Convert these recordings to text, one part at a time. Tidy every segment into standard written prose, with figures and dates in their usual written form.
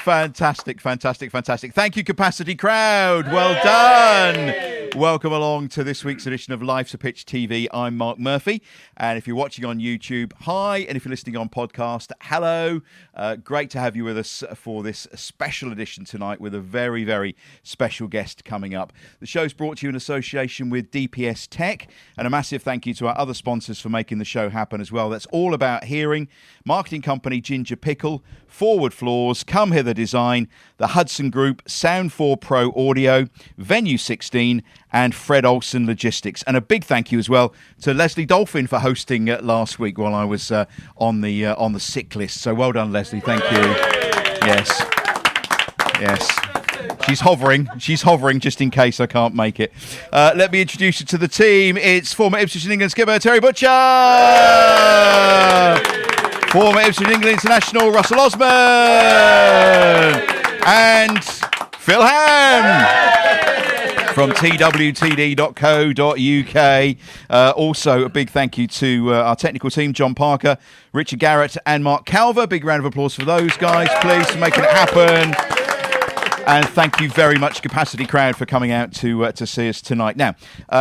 Fantastic. Thank you, Capacity Crowd. Well done. Welcome along to this week's edition of Life's a Pitch TV. I'm Mark Murphy. And if you're watching on YouTube, hi. And if you're listening on podcast, hello. Great to have you with us for this special edition tonight with a very, very special guest coming up. The show's brought to you in association with DPS Tech. And a massive thank you to our other sponsors for making the show happen as well. That's All About Hearing, marketing company Ginger Pickle, Forward Floors, Come Hither Design, the Hudson Group, Sound 4 Pro Audio, Venue 16, and Fred Olsen Logistics. And a big thank you as well to Leslie Dolphin for hosting last week while I was on the sick list. So well done, Leslie. Thank you. Yes. She's hovering just in case I can't make it. Let me introduce you to the team. It's former Ipswich and England skipper Terry Butcher. Former Ipswich and England international Russell Osborne. And Phil Ham from twtd.co.uk. Also, a big thank you to our technical team, John Parker, Richard Garrett and Mark Calver. Big round of applause for those guys, please, for making it happen. And thank you very much, Capacity Crowd, for coming out to see us tonight. Now,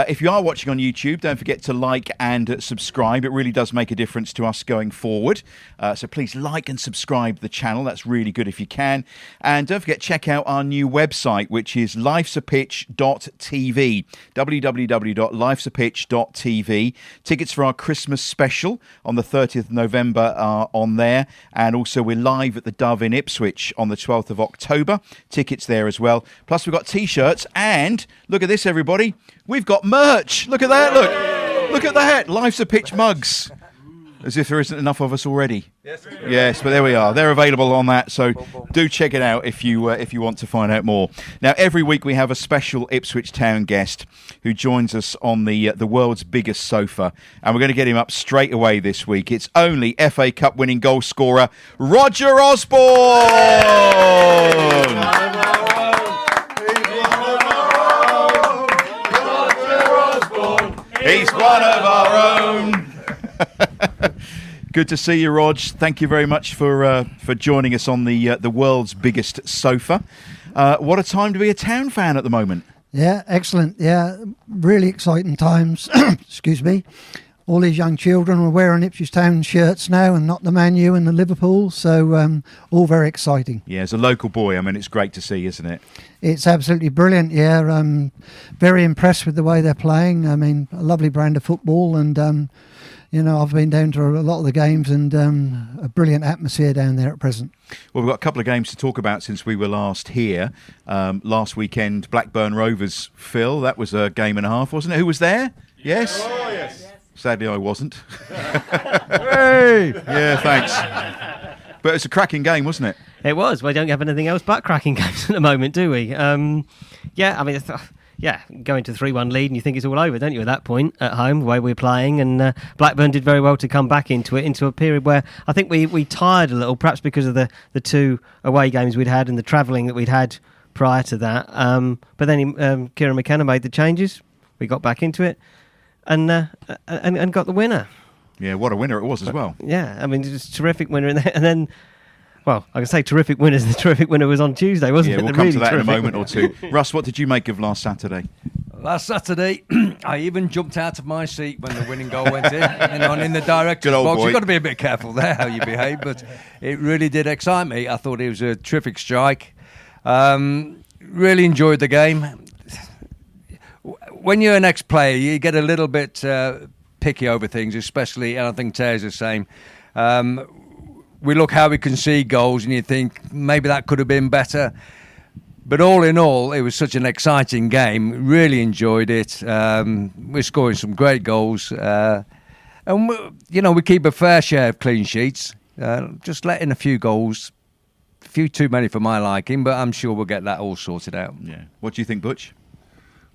if you are watching on YouTube, don't forget to like and subscribe. It really does make a difference to us going forward. So please like and subscribe the channel. That's really good if you can. And don't forget, check out our new website, which is lifesapitch.tv. www.lifesapitch.tv. Tickets for our Christmas special on the 30th of November are on there. And also, we're live at the Dove in Ipswich on the 12th of October. Tickets there as well. Plus, we've got T-shirts, and look at this, everybody. We've got merch. Look at that. Look at that. Life's a Pitch mugs. As if there isn't enough of us already. Yes, but there we are. They're available on that, so do check it out if you want to find out more. Now, every week we have a special Ipswich Town guest who joins us on the world's biggest sofa, and we're going to get him up straight away this week. It's only FA Cup winning goal scorer Roger Osborne. He's one of our own. Good to see you, Rog. Thank you very much for joining us on the world's biggest sofa. What a time to be a Town fan at the moment. Yeah, excellent. Yeah, really exciting times. Excuse me. All these young children are wearing Ipswich Town shirts now and not the Man U and the Liverpool, so all very exciting. Yeah, as a local boy, I mean, it's great to see, isn't it? It's absolutely brilliant, yeah. I'm very impressed with the way they're playing. I mean, a lovely brand of football, and I've been down to a lot of the games, and a brilliant atmosphere down there at present. Well, we've got a couple of games to talk about since we were last here. Last weekend, Blackburn Rovers, Phil, that was a game and a half, wasn't it? Who was there? Yes? Oh, yes. Sadly, I wasn't. Hey! Yeah, thanks. But it's a cracking game, wasn't it? It was. We don't have anything else but cracking games at the moment, do we? Going to 3-1 lead and you think it's all over, don't you, at that point at home, the way we're playing. And Blackburn did very well to come back into a period where I think we tired a little, perhaps because of the two away games we'd had and the travelling that we'd had prior to that. But then Kieran McKenna made the changes. We got back into it and got the winner. Yeah, what a winner it was as well. Yeah, I mean, it was a terrific winner. And then, well, I can say terrific winners. The terrific winner was on Tuesday, wasn't it? Yeah, we'll come to that in a moment or two. Russ, what did you make of last Saturday? Last Saturday, I even jumped out of my seat when the winning goal went in. In the director's box. Boy. You've got to be a bit careful there how you behave, but it really did excite me. I thought it was a terrific strike. Really enjoyed the game. When you're an ex-player, you get a little bit picky over things, especially, and I think Terry's the same. We look how we concede goals and you think maybe that could have been better. But all in all, it was such an exciting game. Really enjoyed it. We're scoring some great goals. And, we keep a fair share of clean sheets. Just letting a few goals, a few too many for my liking, but I'm sure we'll get that all sorted out. Yeah. What do you think, Butch?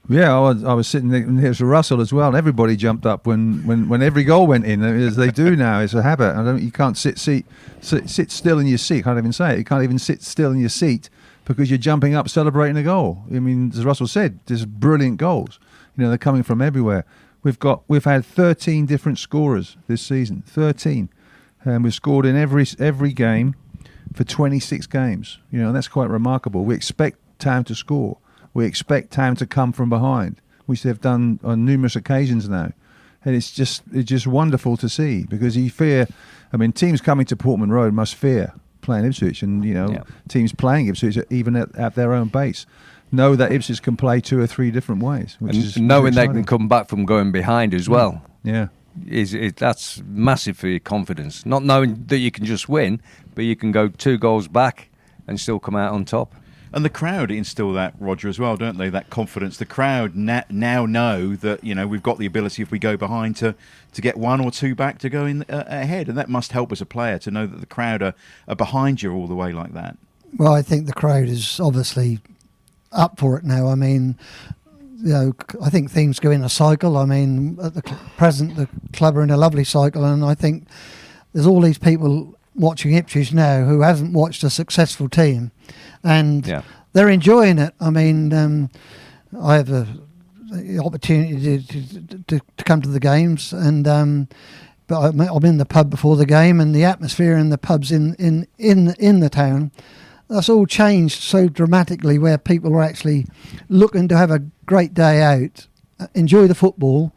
Yeah, I was sitting there, and here's Russell as well. And everybody jumped up when every goal went in, as they do now. It's a habit. You can't sit still in your seat. Can't even say it. You can't even sit still in your seat because you're jumping up celebrating a goal. I mean, as Russell said, there's brilliant goals. They're coming from everywhere. We've had 13 different scorers this season. 13, and we've scored in every game. for 26 games. You know, that's quite remarkable. We expect Town to score. We expect Town to come from behind, which they've done on numerous occasions now. And it's just wonderful to see, because you fear, I mean, teams coming to Portman Road must fear playing Ipswich, and, you know, teams playing Ipswich even at their own base know that Ipswich can play 2 or 3 different ways. Which is knowing they can come back from going behind as well. Yeah. That's massive for your confidence. Not knowing that you can just win, but you can go 2 goals back and still come out on top. And the crowd instill that, Roger, as well, don't they? That confidence. The crowd now know that, you know, we've got the ability, if we go behind, to get 1 or 2 back to go in ahead. And that must help as a player to know that the crowd are behind you all the way like that. Well, I think the crowd is obviously up for it now. I mean, you know, I think things go in a cycle. I mean, at the present, the club are in a lovely cycle, and I think there's all these people watching Ipswich now who haven't watched a successful team, and they're enjoying it. I mean, I have the opportunity to come to the games, and but I'm in the pub before the game, and the atmosphere in the pubs in the town, that's all changed so dramatically, where people are actually looking to have a great day out, enjoy the football,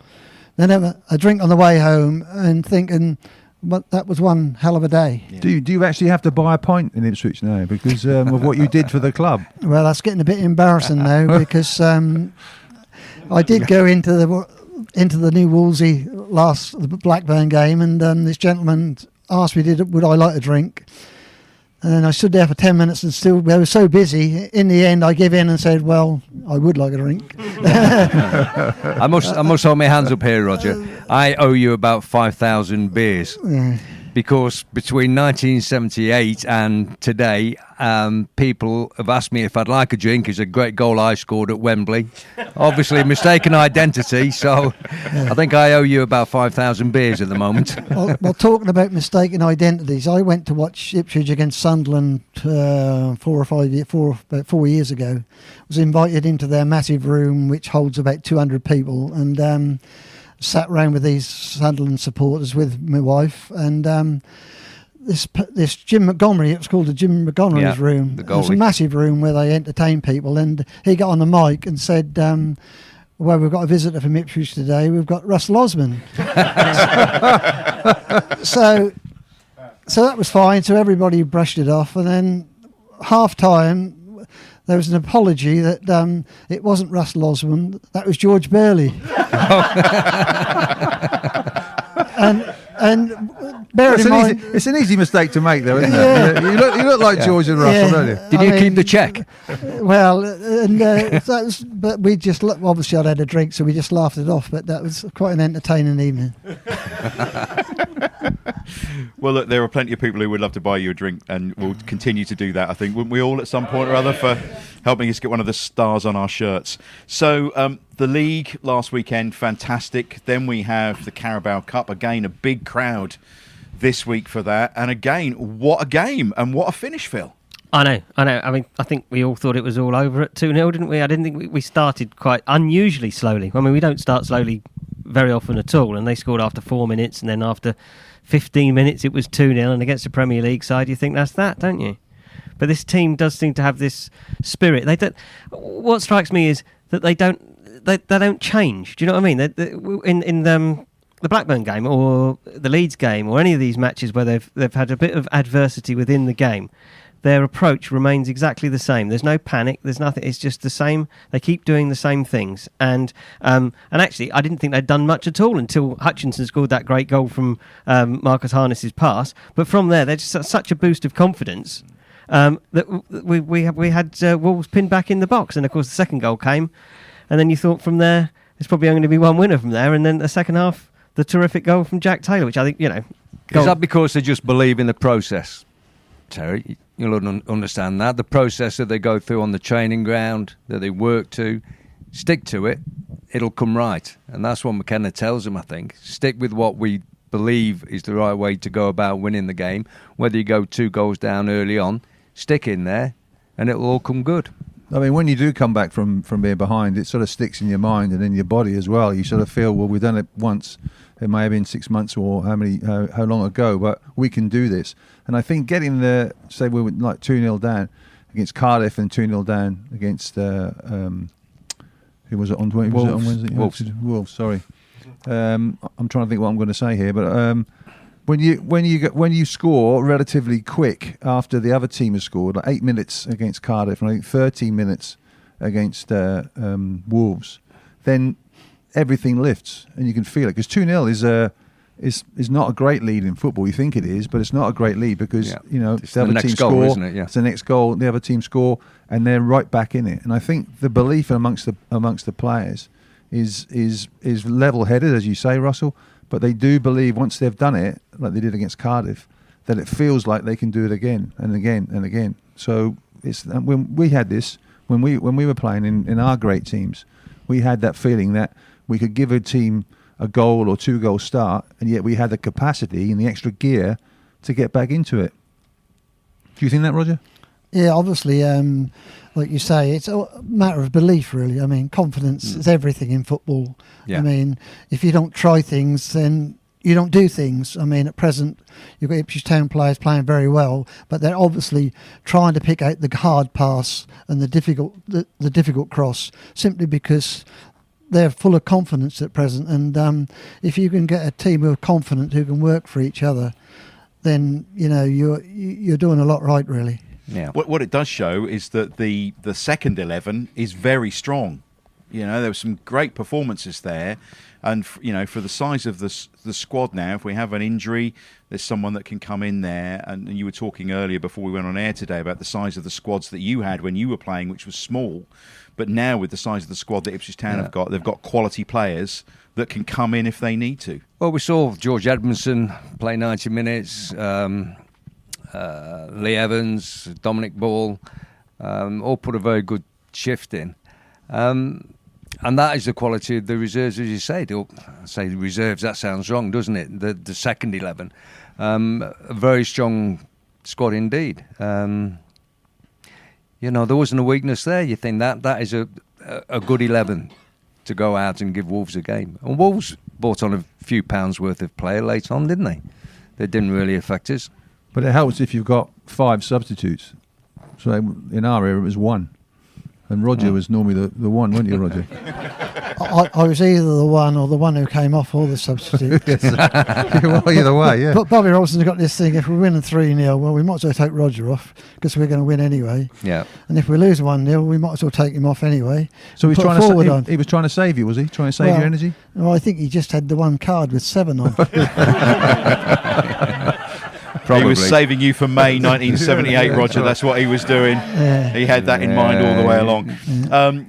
then have a drink on the way home, and thinking, but that was one hell of a day. Yeah. Do you actually have to buy a pint in Ipswich now because of what you did for the club? Well, that's getting a bit embarrassing now, because I did go into the New Wolsey the Blackburn game, and this gentleman asked me would I like a drink. And I stood there for 10 minutes and still, they were so busy. In the end, I gave in and said, well, I would like a drink. I must hold my hands up here, Roger. I owe you about 5,000 beers. Yeah. Because between 1978 and today, people have asked me if I'd like a drink. It's a great goal I scored at Wembley. Obviously, mistaken identity. So I think I owe you about 5,000 beers at the moment. Well, talking about mistaken identities, I went to watch Ipswich against Sunderland about 4 years ago. Was invited into their massive room, which holds about 200 people, and sat round with these Sunderland supporters with my wife, and this Jim Montgomery, it was called the Jim Montgomery's room. It was a massive room where they entertain people, and he got on the mic and said, well, we've got a visitor from Ipswich today, we've got Russell Osborne. so that was fine, so everybody brushed it off, and then half-time there was an apology that it wasn't Russell Osborne, that was George Burley. and bear in mind, it's an easy mistake to make, though, isn't it? You look like George and Russell, don't you? Did you keep the cheque? Well, but we just obviously I'd had a drink, so we just laughed it off. But that was quite an entertaining evening. Well, look, there are plenty of people who would love to buy you a drink, and will continue to do that, I think, wouldn't we all, at some point or other, for helping us get one of the stars on our shirts. So the league last weekend, fantastic. Then we have the Carabao Cup, again a big crowd this week for that, and again, what a game and what a finish, Phil. I know. I mean, I think we all thought it was all over at 2-0, didn't we? I didn't think we started quite unusually slowly. I mean, we don't start slowly very often at all, and they scored after 4 minutes, and then after 15 minutes it was 2-0, and against the Premier League side you think that's that, don't you? But this team does seem to have this spirit. They don't. What strikes me is that they don't change. Do you know what I mean? In the Blackburn game or the Leeds game or any of these matches where they've had a bit of adversity within the game, their approach remains exactly the same. There's no panic. There's nothing. It's just the same. They keep doing the same things. And actually, I didn't think they'd done much at all until Hutchinson scored that great goal from Marcus Harness's pass. But from there, they're just such a boost of confidence that we had Wolves pinned back in the box. And of course, the second goal came, and then you thought from there there's probably only going to be one winner from there. And then the second half, the terrific goal from Jack Taylor, which I think Is that because they just believe in the process, Terry? You'll understand that. The process that they go through on the training ground, that they work to, stick to it, it'll come right. And that's what McKenna tells them, I think. Stick with what we believe is the right way to go about winning the game. Whether you go 2 goals down early on, stick in there, and it'll all come good. I mean, when you do come back from being behind, it sort of sticks in your mind and in your body as well. You sort of feel, well, we've done it once. It may have been 6 months or how long ago, but we can do this. And I think getting the, say we were like 2-0 down against Cardiff and 2-0 down against who was it on Wednesday? Wolves. Sorry, I'm trying to think what I'm going to say here, but when you score relatively quick after the other team has scored, like 8 minutes against Cardiff and I think 13 minutes against Wolves, then everything lifts and you can feel it, because 2-0 is not a great lead in football. You think it is, but it's not a great lead because it's the other next team goal, score. isn't it? Yeah. It's the next goal. The other team score, and they're right back in it. And I think the belief amongst the players is level-headed, as you say, Russell. But they do believe once they've done it, like they did against Cardiff, that it feels like they can do it again and again and again. So it's when we had this, when we were playing in our great teams, we had that feeling that we could give a team a goal or 2-goal start, and yet we had the capacity and the extra gear to get back into it. Do you think that, Roger? Yeah, obviously, like you say, it's a matter of belief, really. I mean, confidence is everything in football. Yeah. I mean, if you don't try things, then you don't do things. I mean, at present, you've got Ipswich Town players playing very well, but they're obviously trying to pick out the hard pass and the difficult cross, simply because they're full of confidence at present. And if you can get a team who are confident, who can work for each other, then you're doing a lot right, really. Yeah. What it does show is that the second 11 is very strong. There were some great performances there, and for the size of the squad now, if we have an injury, there's someone that can come in there. And you were talking earlier before we went on air today about the size of the squads that you had when you were playing, which was small. But now with the size of the squad that Ipswich Town have got, they've got quality players that can come in if they need to. Well, we saw George Edmondson play 90 minutes, Lee Evans, Dominic Ball, all put a very good shift in. And that is the quality of the reserves, as you say. Say the reserves, that sounds wrong, doesn't it? The second 11. A very strong squad indeed. There wasn't a weakness there. You think that is a good 11 to go out and give Wolves a game. And Wolves bought on a few pounds worth of player late on, didn't they? They didn't really affect us. But it helps if you've got 5 substitutes. So in our era, it was 1. And Roger was normally the one, weren't you, Roger? I was either the one or the one who came off, or the substitute. Well, either way, yeah. But Bobby Robson's got this thing: if we're winning 3-0, well, we might as well take Roger off because we're going to win anyway. Yeah. And if we lose 1-0, we might as well take him off anyway. So he was trying to save you, was he? Trying to save your energy? Well, I think he just had the one card with 7 on. Probably. He was saving you for May 1978, Roger. That's what he was doing. Yeah. He had that in mind all the way along.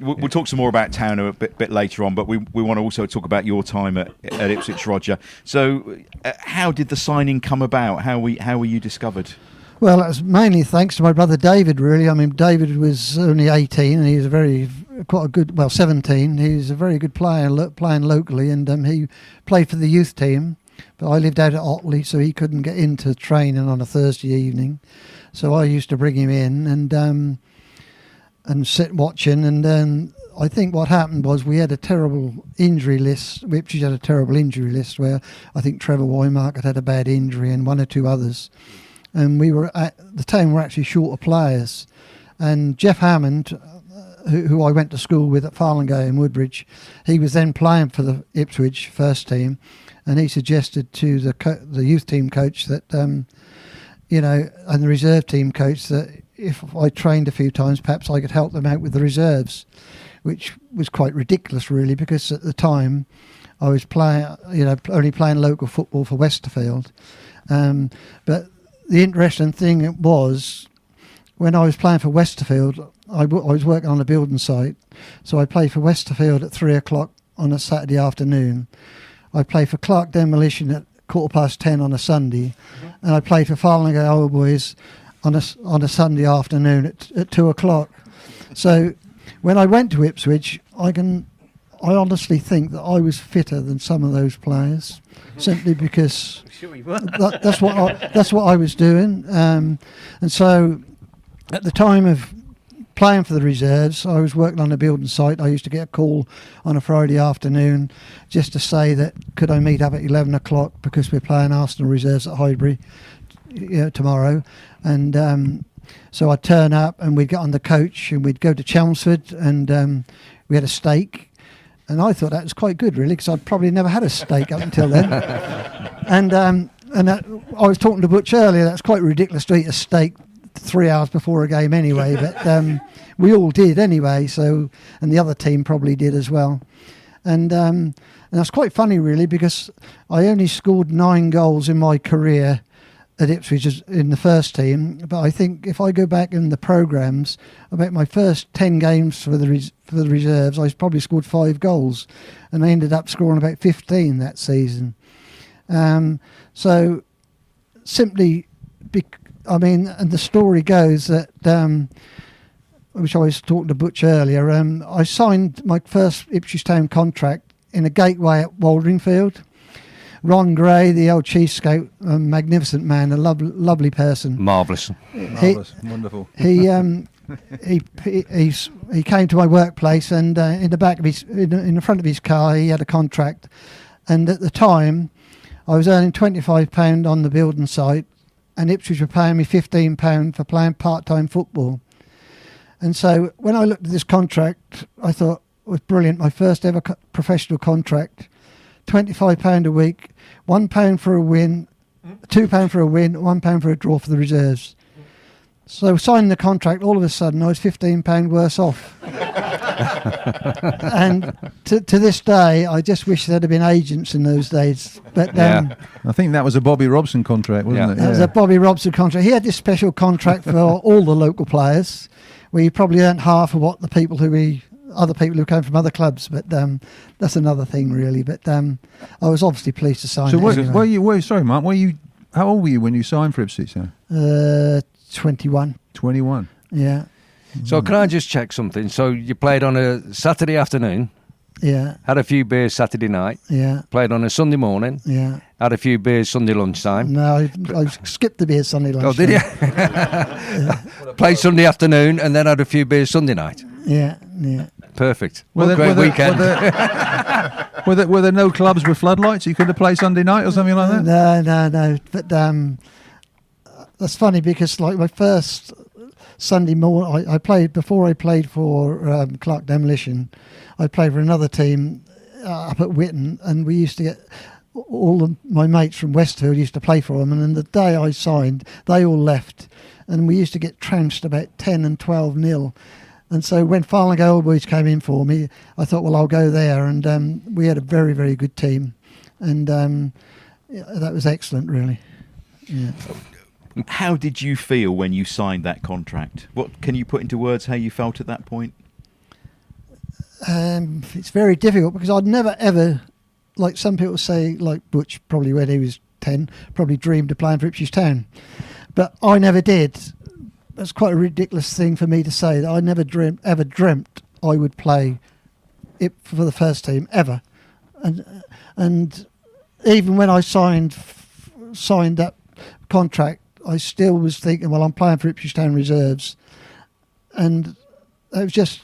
We'll talk some more about Town a bit later on, but we want to also talk about your time at Ipswich, Roger. So how did the signing come about? How were you discovered? Well, it was mainly thanks to my brother David, really. I mean, David was only 18 and he was 17. He was a very good player, playing locally, and he played for the youth team. But I lived out at Otley, so he couldn't get into training on a Thursday evening. So I used to bring him in and sit watching. And then I think what happened was we had a terrible injury list. Ipswich had a terrible injury list where I think Trevor Wymark had a bad injury and 1 or 2 others. And we were at the time were actually short of players. And Jeff Hammond, who I went to school with at Farlingay in Woodbridge, he was then playing for the Ipswich first team. And he suggested to the youth team coach that, and the reserve team coach, that if I trained a few times, perhaps I could help them out with the reserves, which was quite ridiculous, really, because at the time I was only playing local football for Westerfield. But the interesting thing was, when I was playing for Westerfield, I was working on a building site, so I played for Westerfield at 3:00 on a Saturday afternoon. I played for Clark Demolition at 10:15 on a Sunday, and I played for Farlingay Old Boys on a Sunday afternoon at 2:00. So when I went to Ipswich, I honestly think that I was fitter than some of those players, simply because that's what I was doing. And so at the time of playing for the reserves, I was working on a building site. I used to get a call on a Friday afternoon just to say that could I meet up at 11:00 because we're playing Arsenal reserves at Highbury, tomorrow, and so I'd turn up and we'd get on the coach and we'd go to Chelmsford, and we had a steak, and I thought that was quite good really, because I'd probably never had a steak up until then. And I was talking to Butch earlier, that's quite ridiculous to eat a steak 3 hours before a game anyway, but we all did anyway, so, and the other team probably did as well. And that's quite funny really, because I only scored 9 goals in my career at Ipswich in the first team, but I think if I go back in the programmes, about my first 10 games for the reserves, I probably scored 5 goals, and I ended up scoring about 15 that season. So simply, and the story goes that, which I was talking to Butch earlier, I signed my first Ipswich Town contract in a gateway at Waldringfield. Ron Gray, the old cheapskate, a magnificent man, a lovely person. Marvellous. Wonderful. He came to my workplace, and in the back of in the front of his car, he had a contract. And at the time, I was earning £25 on the building site, and Ipswich were paying me £15 for playing part-time football. And so when I looked at this contract, I thought it was brilliant. My first ever professional contract. £25 a week, £1 for a win, £2 for a win, £1 for a draw for the reserves. So signing the contract, all of a sudden I was £15 worse off. And to this day, I just wish there'd have been agents in those days. But I think that was a Bobby Robson contract, wasn't it? That was a Bobby Robson contract. He had this special contract for all the local players, where he probably earned half of what other people who came from other clubs, but that's another thing really. But I was obviously pleased to sign. So anyway. sorry, Mark, how old were you when you signed for Ipswich? 21. 21. Yeah. So can I just check something? So you played on a Saturday afternoon, Yeah. had a few beers Saturday night, Yeah. played on a Sunday morning, Yeah. had a few beers Sunday lunchtime. No, I skipped the beer Sunday lunch. Oh, did you? Played Sunday afternoon and then had a few beers Sunday night. Yeah. Yeah. Perfect. Great weekend. Were there no clubs with floodlights? You could have played Sunday night or something like that? No. But that's funny, because like my first Sunday morning, I played for Clark Demolition. I played for another team up at Whitton, and we used to get my mates from Westfield used to play for them. And then the day I signed, they all left, and we used to get trounced about 10 and 12-0. And so when Farnley Old Boys came in for me, I thought, well, I'll go there. And we had a very, very good team. And that was excellent, really. Yeah. How did you feel when you signed that contract? What can you put into words how you felt at that point? It's very difficult, because I'd never, ever, like some people say, like Butch probably when he was 10, probably dreamed of playing for Ipswich Town. But I never did. That's quite a ridiculous thing for me to say, that I never ever dreamt I would play it for the first team ever. And even when I signed that contract, I still was thinking, well, I'm playing for Ipswich Town reserves, and it was just,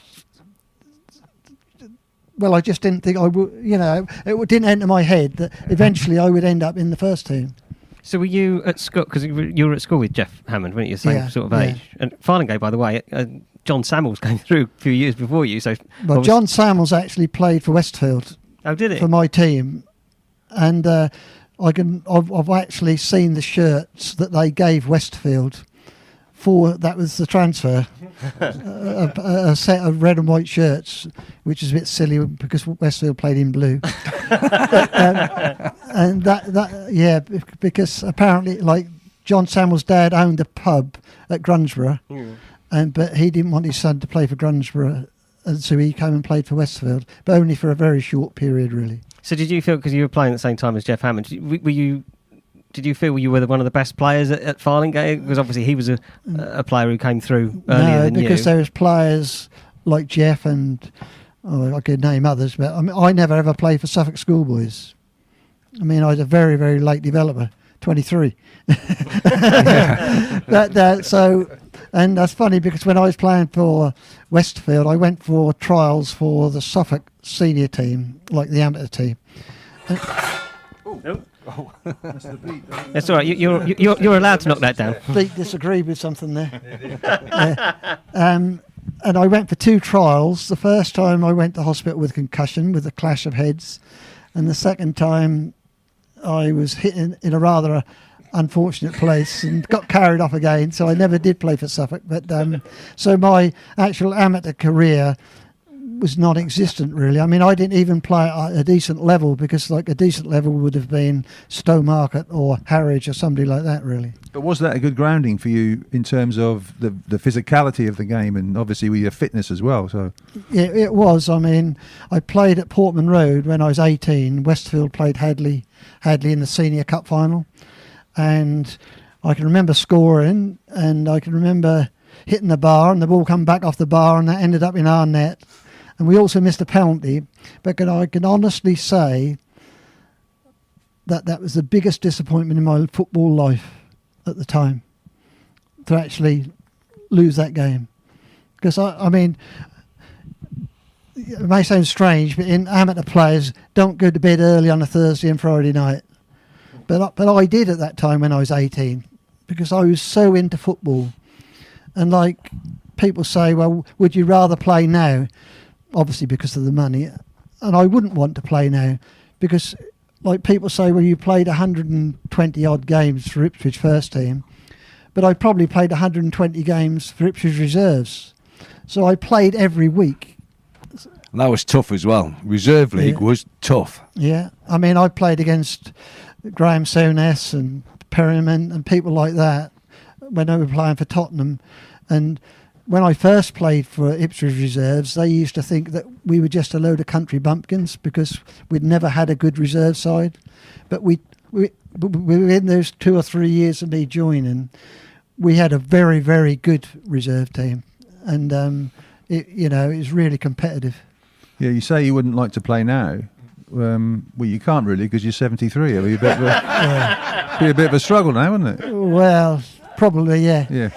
well, I just didn't think I would. It didn't enter my head that eventually I would end up in the first team. So were you at school? Because you were at school with Jeff Hammond, weren't you? Same sort of age. And Farnley, by the way, John Samuels came through a few years before you. So, well, John Samuels actually played for Westfield. Oh, did he? For my team, and I've actually seen the shirts that they gave Westfield that was the transfer. A set of red and white shirts, which is a bit silly because Westfield played in blue. And because apparently, like, John Samuel's dad owned a pub at Grungeborough, but he didn't want his son to play for Grungeborough, and so he came and played for Westfield, but only for a very short period, really. So did you feel, because you were playing at the same time as Jeff Hammond, did you feel you were one of the best players at Farlingate? Because obviously he was a player who came through earlier than you. No, because there was players like Jeff and I could name others, but I never ever played for Suffolk Schoolboys. I mean, I was a very, very late developer, 23. And that's funny, because when I was playing for Westfield, I went for trials for the Suffolk senior team, like the amateur team. That's all right. You're allowed to knock that down. Pete disagreed with something there. Yeah. And I went for 2 trials. The first time I went to hospital with concussion, with a clash of heads, and the second time I was hit in a rather unfortunate place and got carried off again. So I never did play for Suffolk. But so my actual amateur career was non-existent, really. I mean, I didn't even play at a decent level, because like a decent level would have been Stowmarket or Harwich or somebody like that, really. But was that a good grounding for you in terms of the physicality of the game, and obviously with your fitness as well? So Yeah, it was. I mean, I played at Portman Road when I was 18. Westfield played Hadley in the Senior Cup final, and I can remember scoring, and I can remember hitting the bar, and the ball come back off the bar, and that ended up in our net. And we also missed a penalty, but I can honestly say that was the biggest disappointment in my football life at the time, to actually lose that game. Because, I mean, it may sound strange, but amateur players don't go to bed early on a Thursday and Friday night. But I did at that time when I was 18, because I was so into football. And like people say, well, would you rather play now? Obviously because of the money. And I wouldn't want to play now, because like people say, well, you played 120 odd games for Ipswich first team, but I probably played 120 games for Ipswich reserves. So I played every week. And that was tough as well. Reserve League was tough. Yeah. I mean, I played against Graham Souness and Perryman and people like that when I was playing for Tottenham. And when I first played for Ipswich reserves, they used to think that we were just a load of country bumpkins, because we'd never had a good reserve side. But we within those 2 or 3 years of me joining, we had a very, very good reserve team, and it was really competitive. yeah, you say you wouldn't like to play now. Well, you can't really, because you're 73. It'll be a bit of a struggle now, wouldn't it? Well, probably, yeah. Yeah.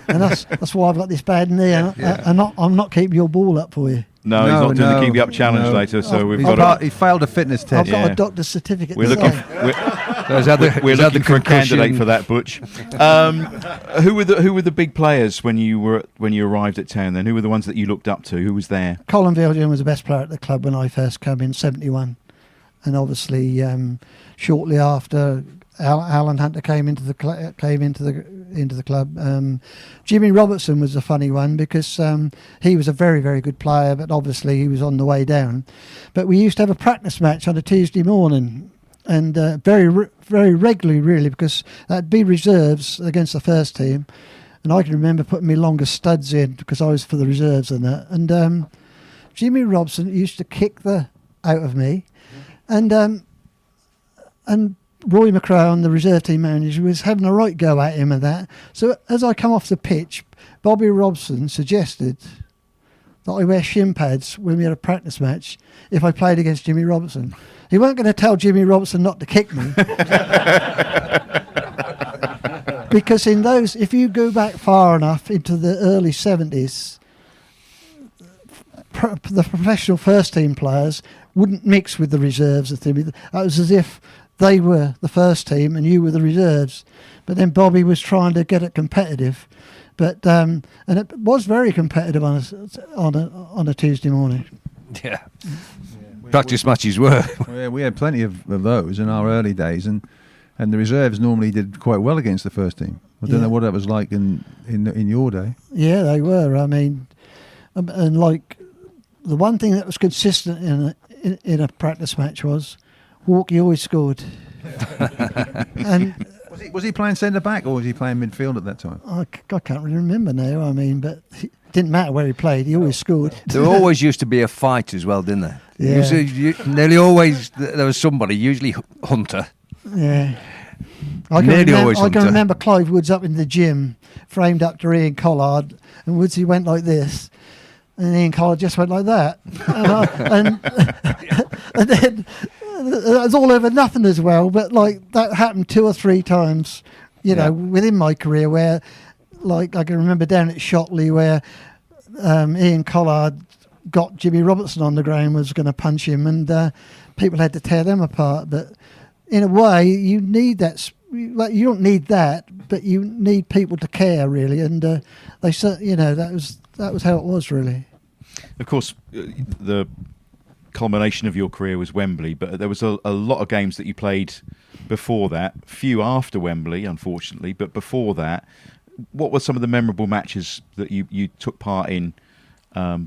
And that's why I've got this bad knee. I'm not keeping your ball up for you. No, he's not doing the Keep You Up challenge later, so we've got he failed a fitness test. I've got a doctor's certificate. We're to looking. sign. We're looking for a candidate for that, Butch. Who were the big players when you arrived at town? Then who were the ones that you looked up to? Who was there? Colin Viljoen was the best player at the club when I first came in '71, and obviously shortly after, Alan Hunter came into the club. Jimmy Robertson was a funny one, because he was a very, very good player, but obviously he was on the way down. But we used to have a practice match on a Tuesday morning, and very, very regularly, really, because that'd be reserves against the first team. And I can remember putting my longest studs in, because I was for the reserves and that. And Jimmy Robertson used to kick the out of me, and Roy McCrone, the reserve team manager, was having a right go at him and that. So as I come off the pitch, Bobby Robson suggested that I wear shin pads when we had a practice match if I played against Jimmy Robertson. He weren't going to tell Jimmy Robertson not to kick me. Because in those, if you go back far enough into the early 70s, the professional first team players wouldn't mix with the reserves. It was as if they were the first team and you were the reserves. But then Bobby was trying to get it competitive, and it was very competitive on a Tuesday morning. Yeah. Practice matches were. Yeah, we had plenty of those in our early days, and the reserves normally did quite well against the first team. I don't know what that was like in your day. Yeah, they were. I mean, and like the one thing that was consistent in a practice match was Walkie always scored. And was he playing centre back, or was he playing midfield at that time? I can't really remember now. I mean, but it didn't matter where he played; he always scored. There always used to be a fight as well, didn't there? Yeah. Nearly always there was somebody, usually Hunter. Yeah. I can remember Clive Woods up in the gym, framed up to Ian Collard, and Woodsy went like this, and Ian Collard just went like that, and then it was all over nothing as well. But like that happened 2 or 3 times, within my career, where like I can remember down at Shotley where Ian Collard got Jimmy Robertson on the ground, was going to punch him, and people had to tear them apart. But in a way, you need that. Like, you don't need that, but you need people to care, really. And they said, that was how it was, really. Of course, the culmination of your career was Wembley, but there was a lot of games that you played before that. Few after Wembley, unfortunately, but before that, what were some of the memorable matches that you took part in?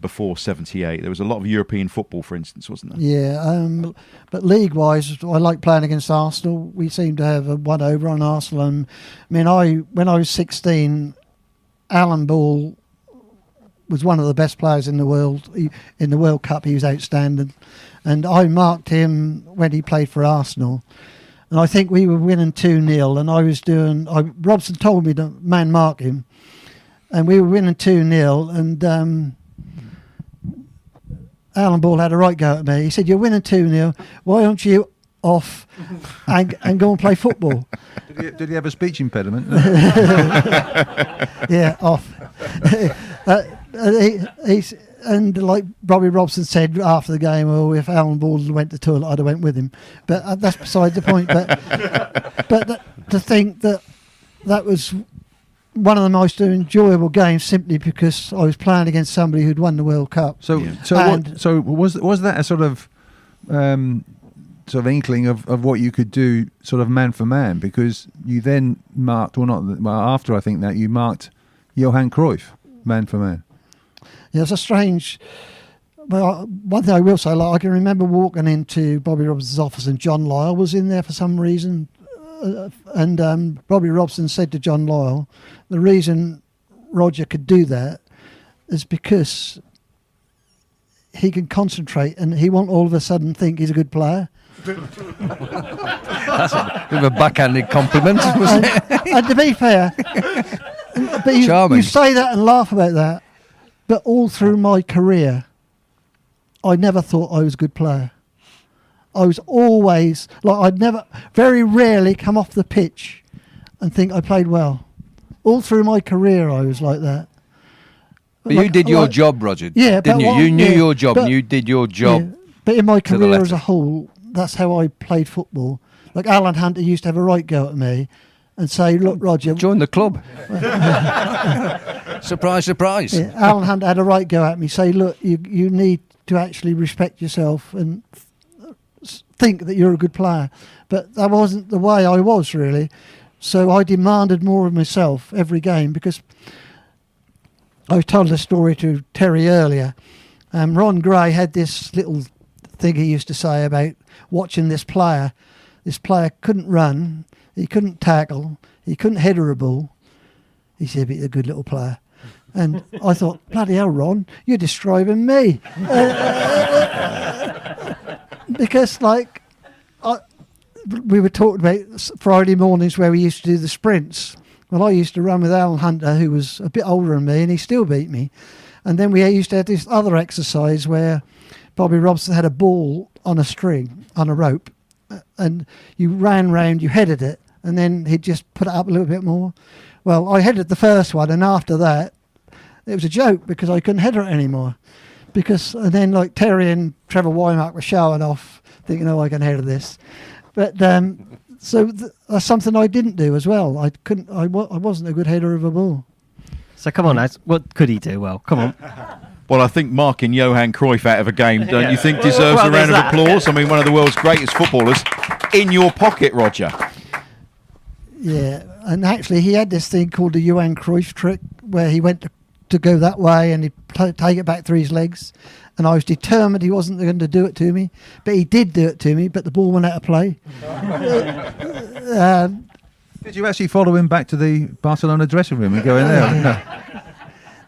Before 78, there was a lot of European football, for instance, wasn't there? Yeah, but league-wise, I like playing against Arsenal. We seem to have one over on Arsenal. And when I was 16, Alan Ball was one of the best players in the world. In the World Cup, he was outstanding, and I marked him when he played for Arsenal. And I think we were winning 2-0, and Robson told me to man mark him, and we were winning 2-0, and Alan Ball had a right go at me. He said, "You're winning 2-0. Why aren't you off and go and play football?" Did he have a speech impediment? Yeah, off. And like Bobby Robson said after the game, "Oh, if Alan Ball went to the toilet, I'd have went with him." But that's beside the point. But to think that was one of the most enjoyable games, simply because I was playing against somebody who'd won the World Cup. So was that a sort of inkling of what you could do, sort of man for man? Because you then marked, after I think that you marked Johan Cruyff man for man. Yeah, it's a strange. Well, one thing I will say, I can remember walking into Bobby Robson's office, and John Lyle was in there for some reason. And Bobby Robson said to John Lyle, the reason Roger could do that is because he can concentrate and he won't all of a sudden think he's a good player. That's a bit of a backhanded compliment, wasn't it? And to be fair, but you say that and laugh about that, but all through my career, I never thought I was a good player. I was always, very rarely come off the pitch and think I played well. All through my career, I was like that. But you did your job, Roger, didn't you? You knew your job and you did your job. Yeah, but in my career as a whole, that's how I played football. Like Alan Hunter used to have a right go at me and say, "Look, Roger..." Join the club. Surprise, surprise. Yeah, Alan Hunter had a right go at me, say, "Look, you need to actually respect yourself and think that you're a good player." But that wasn't the way I was, really. So I demanded more of myself every game, because I told a story to Terry earlier. Ron Gray had this little thing he used to say about watching this player. This player couldn't run, he couldn't tackle, he couldn't header a ball. He said, "But he's a good little player." And I thought, bloody hell, Ron, you're describing me. Because, we were talking about Friday mornings where we used to do the sprints. Well, I used to run with Alan Hunter, who was a bit older than me, and he still beat me. And then we used to have this other exercise where Bobby Robson had a ball on a string, on a rope, and you ran round, you headed it, and then he'd just put it up a little bit more. Well, I headed the first one, and after that, it was a joke because I couldn't header it anymore. And then Terry and Trevor Wymark were showing off, thinking, "Oh, I can header this." But so that's something I didn't do as well. I wasn't a good header of a ball. So come on, lads. What could he do? Well, come on. Well, I think marking Johan Cruyff out of a game, don't you think, deserves a round of applause? I mean, one of the world's greatest footballers in your pocket, Roger. Yeah, and actually he had this thing called the Johan Cruyff trick, where he went to go that way and he'd take it back through his legs. And I was determined he wasn't going to do it to me. But he did do it to me, but the ball went out of play. Did you actually follow him back to the Barcelona dressing room and go in there?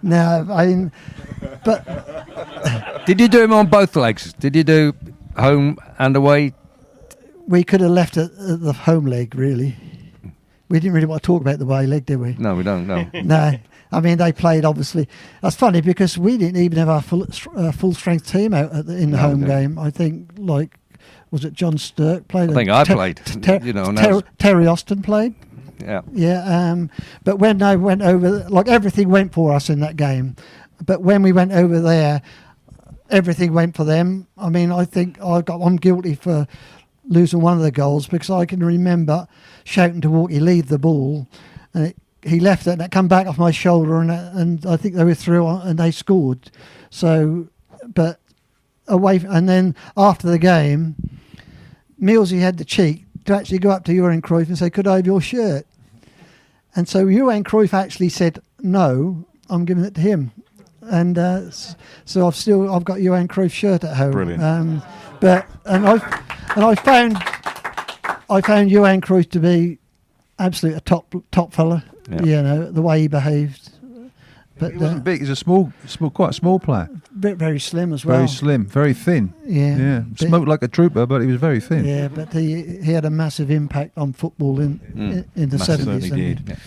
No, but... Did you do him on both legs? Did you do home and away? We could have left it at the home leg, really. We didn't really want to talk about the away leg, did we? No, we don't, no. No. I mean, they played, obviously. That's funny, because we didn't even have our full-strength team out in the home game. I think, was it John Sturck played? I think I played. Terry Austin played. Yeah. Yeah. But when I went over, everything went for us in that game. But when we went over there, everything went for them. I mean, I think I'm guilty for losing one of the goals, because I can remember shouting to Walkie, leave the ball, and he left it, and it come back off my shoulder, and I think they were through and they scored. So, but and then after the game, Millsy had the cheek to actually go up to Johan Cruyff and say, could I have your shirt? And so Johan Cruyff actually said, no, I'm giving it to him. And so I've got Johan Cruyff's shirt at home. Brilliant. I found Johan Cruyff to be absolute a top fella. Yeah. You know, the way he behaved. But He wasn't big. He's a quite a small player. very slim as well. Very slim, very thin. Yeah. But- Smoked like a trooper, but he was very thin. Yeah, but he had a massive impact on football in the Massively 70s. did.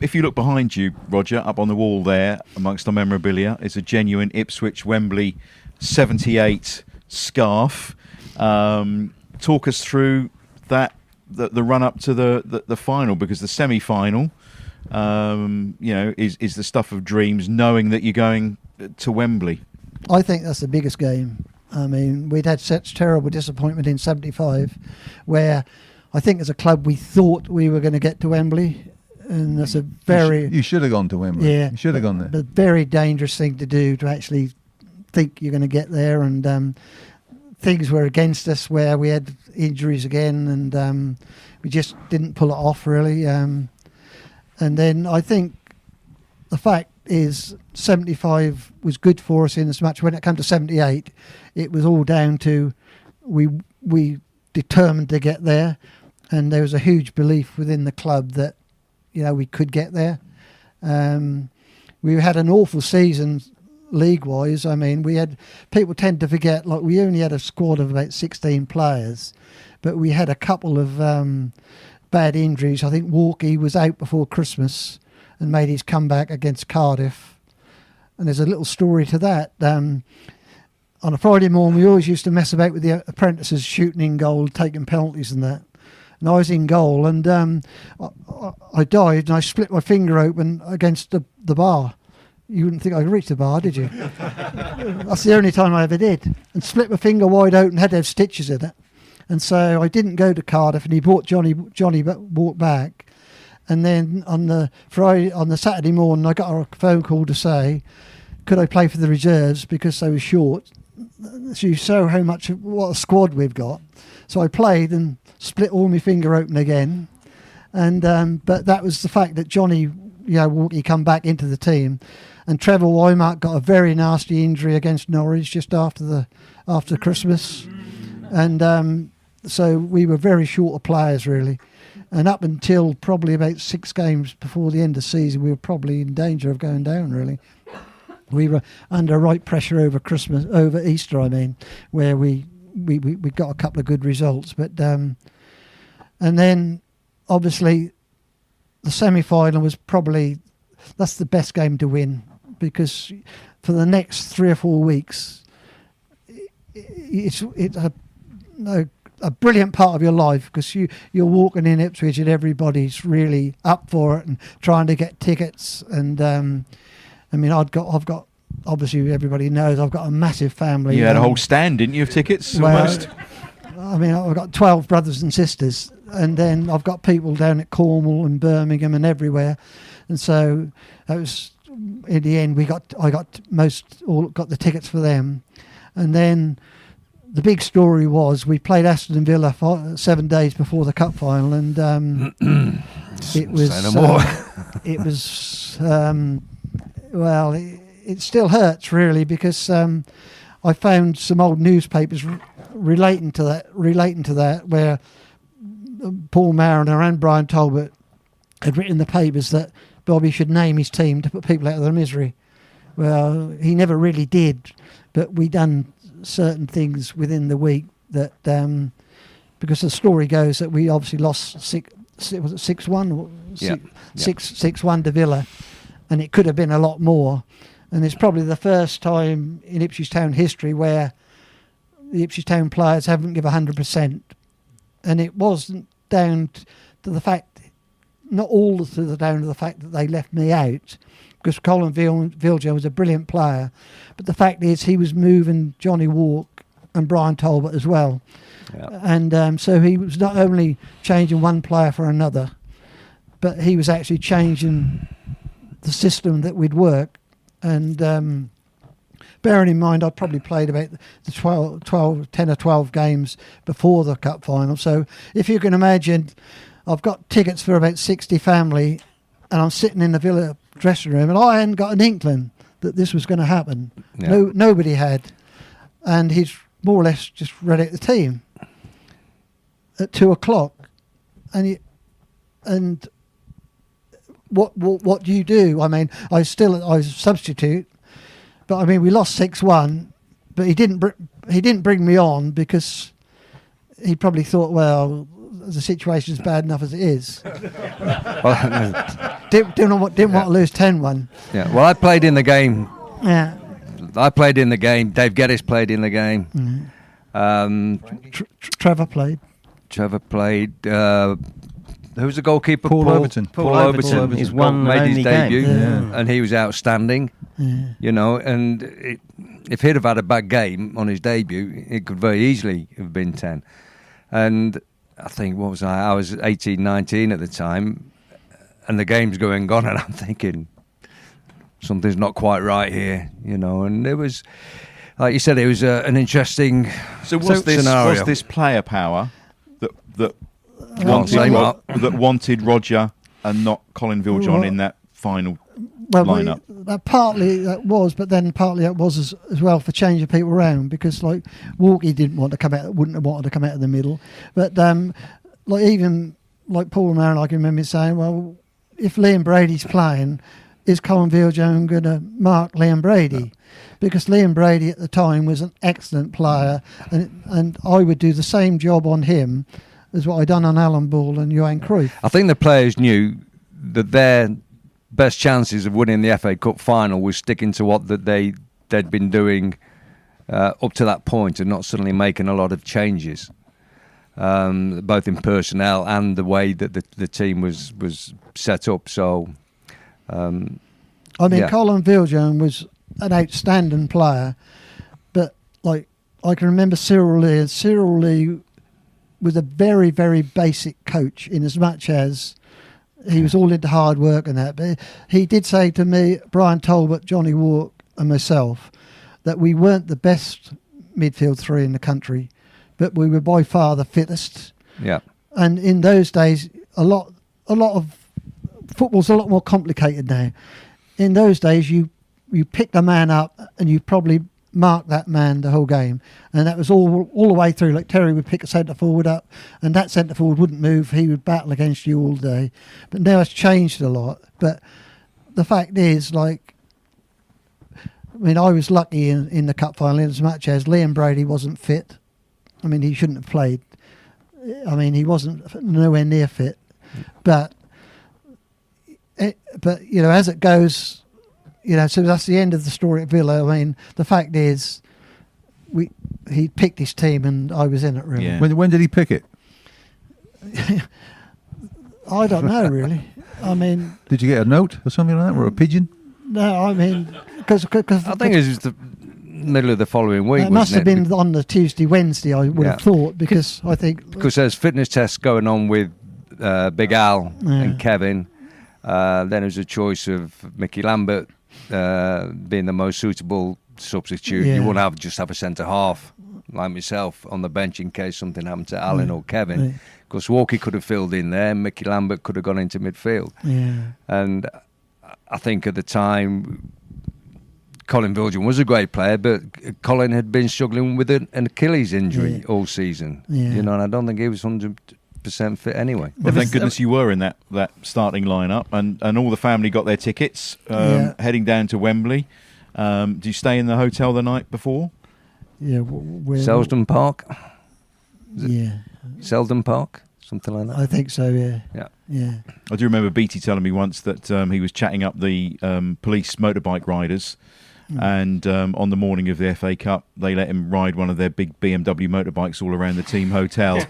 If you look behind you, Roger, up on the wall there, amongst our memorabilia, is a genuine Ipswich Wembley 78 scarf. Talk us through that, the run up to the final, because the semi-final, is the stuff of dreams, knowing that you're going to Wembley. I think that's the biggest game. I mean, we'd had such terrible disappointment in 75, where I think as a club we thought we were going to get to Wembley, and that's a very... You should have gone to Wembley. Yeah. You should have gone there. A very dangerous thing to do, to actually think you're going to get there, and things were against us, where we had injuries again, and we just didn't pull it off, really. And then I think the fact is 75 was good for us, in as much when it came to 78, it was all down to we determined to get there, and there was a huge belief within the club that, we could get there. We had an awful season league-wise. I mean, people tend to forget, like, we only had a squad of about 16 players, but we had a couple of bad injuries. I think Walkie was out before Christmas and made his comeback against Cardiff. And there's a little story to that. On a Friday morning, we always used to mess about with the apprentices, shooting in goal, taking penalties and that. And I was in goal, and I dived and I split my finger open against the bar. You wouldn't think I could reach the bar, did you? That's the only time I ever did. And split my finger wide open, had to have stitches in it. And so I didn't go to Cardiff, and he brought Johnny walked back. And then on the Saturday morning, I got a phone call to say, could I play for the reserves, because they were short. So you show what a squad we've got. So I played and split all my finger open again. And but that was the fact that Johnny, Walkie come back into the team. And Trevor Wymark got a very nasty injury against Norwich just after Christmas. And so we were very short of players, really. And up until probably about 6 games before the end of the season, we were probably in danger of going down, really. We were under right pressure over Easter, where we got a couple of good results. But and then, obviously, the semi-final was that's the best game to win, because for the next 3 or 4 weeks, it's a brilliant part of your life, because you're walking in Ipswich and everybody's really up for it and trying to get tickets. And I've got obviously everybody knows I've got a massive family. You had a whole stand, didn't you, of tickets? Almost. I've got 12 brothers and sisters, and then I've got people down at Cornwall and Birmingham and everywhere. And so that was, in the end, I got the tickets for them. And then the big story was we played Aston Villa 7 days before the cup final, and it was it still hurts, really, because I found some old newspapers relating to that, where Paul Mariner and Brian Talbot had written in the papers that Bobby should name his team to put people out of their misery. Well, he never really did, but we done certain things within the week that, because the story goes that we obviously lost 6-1 6-1 to Villa, and it could have been a lot more. And it's probably the first time in Ipswich Town history where the Ipswich Town players haven't given 100%. And it wasn't down to the fact, not all down to the fact that they left me out, because Colin Viljoen was a brilliant player. But the fact is, he was moving Johnny Walk and Brian Talbot as well. Yeah. And so he was not only changing one player for another, but he was actually changing the system that we'd work. And bearing in mind, I probably played about the 10 or 12 games before the cup final. So if you can imagine, I've got tickets for about 60 family, and I'm sitting in the Villa dressing room, and I hadn't got an inkling that this was going to happen. Yeah. Nobody had. And he's more or less just read out the team at 2:00. And what do you do? I mean, I was substitute, but I mean we lost 6-1, but he didn't bring me on because he probably thought, well, the situation's bad enough as it is. didn't want to lose 10-1. Yeah. Well, I played in the game. Yeah. I played in the game. Dave Geddes played in the game. Mm-hmm. Trevor played. Trevor played. Who was the goalkeeper? Paul Overton. Paul Overton. His one made and his only debut, game. and he was outstanding. Yeah. You know, and if he'd have had a bad game on his debut, it could very easily have been 10. And I think, what was I? I was 18, 19 at the time, and the game's going on, and I'm thinking, something's not quite right here, you know. And it was, like you said, it was an interesting scenario. Was this player power that wanted Roger and not Colin Viljohn in that final lineup? Partly that was, but then partly that was as well for changing people around, because like Walkie wouldn't have wanted to come out of the middle, but like even like Paul Maron, I can remember saying, well, if Liam Brady's playing, is Colin Viljohn going to mark Liam Brady? Because Liam Brady at the time was an excellent player, and I would do the same job on him as what I'd done on Alan Ball and Johan Cruyff. I think the players knew that their best chances of winning the FA Cup final was sticking to what they'd been doing up to that point, and not suddenly making a lot of changes, both in personnel and the way that the team was set up. So, Colin Viljohn was an outstanding player, but like I can remember Cyril Lee. Cyril Lee was a very, very basic coach, in as much as he was all into hard work and that. But he did say to me, Brian Talbot, Johnny Walk and myself, that we weren't the best midfield three in the country, but we were by far the fittest. Yeah. And in those days, a lot of football's a lot more complicated now. In those days, you picked a man up and you probably marked that man the whole game, and that was all the way through. Like Terry would pick a centre forward up, and that centre forward wouldn't move. He would battle against you all day. But now it's changed a lot. But the fact is, like, I mean, I was lucky in the cup final in as much as Liam Brady wasn't fit. I mean, he shouldn't have played. I mean, he wasn't nowhere near fit. But you know, as it goes, you know, so that's the end of the story at Villa. I mean, the fact is, he picked his team and I was in it, really. Yeah. When did he pick it? I don't know, really. I mean, Did you get a note or something like that, or a pigeon? no, I mean, because I think it was the middle of the following week. it must have been on the Tuesday, Wednesday, I would have thought, because I think... Because there's fitness tests going on with Big Al and Kevin. Then it was a choice of Mickey Lambert being the most suitable substitute. Yeah. You wouldn't just have a centre half like myself on the bench in case something happened to Alan or Kevin. Because Walkie could have filled in there, Mickey Lambert could have gone into midfield. Yeah. And I think at the time, Colin Viljohn was a great player, but Colin had been struggling with an Achilles injury all season. Yeah. You know, and I don't think he was 100% fit anyway. Well, thank goodness you were in that starting lineup, and all the family got their tickets heading down to Wembley. Do you stay in the hotel the night before? Yeah. Selsdon Park? Yeah. Selden Park? Something like that? I think so, yeah. Yeah. Yeah. I do remember Beattie telling me once that he was chatting up the police motorbike riders, and on the morning of the FA Cup, they let him ride one of their big BMW motorbikes all around the team hotel.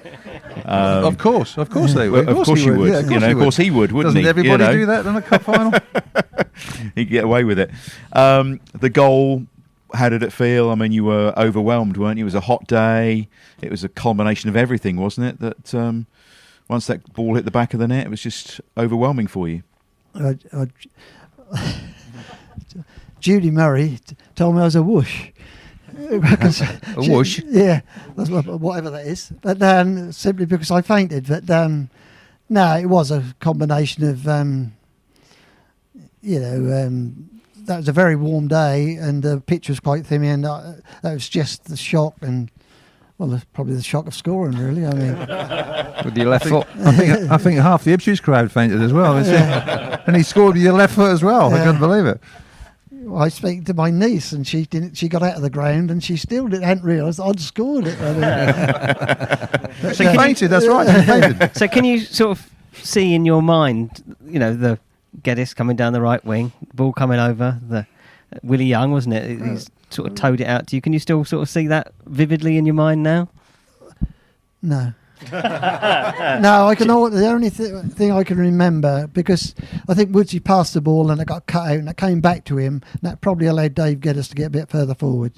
Of course they would. Of course you would. Yeah, Of course he would, wouldn't Doesn't he? everybody do that in a cup final? He'd get away with it. The goal, how did it feel? I mean, you were overwhelmed, weren't you? It was a hot day. It was a combination of everything, wasn't it? That once that ball hit the back of the net, it was just overwhelming for you. Judy Murray told me I was a whoosh. A whoosh? Yeah, that's whatever that is. But simply because I fainted. But no, it was a combination of, that was a very warm day and the pitch was quite thin, and that was just the shock and, well, probably the shock of scoring, really. I mean, with your left foot. I think half the Ipswich crowd fainted as well. And he scored with your left foot as well. I couldn't believe it. I speak to my niece, and she got out of the ground, and she still hadn't realised I'd scored it. She fainted. That's right. She fainted. So can you sort of see in your mind, the Geddes coming down the right wing, ball coming over, the Willie Young, wasn't it? He's sort of towed it out to you. Can you still sort of see that vividly in your mind now? No. No, I can. The only thing I can remember, because I think Woodsy passed the ball and it got cut out and it came back to him, and that probably allowed Dave Geddes to get a bit further forward.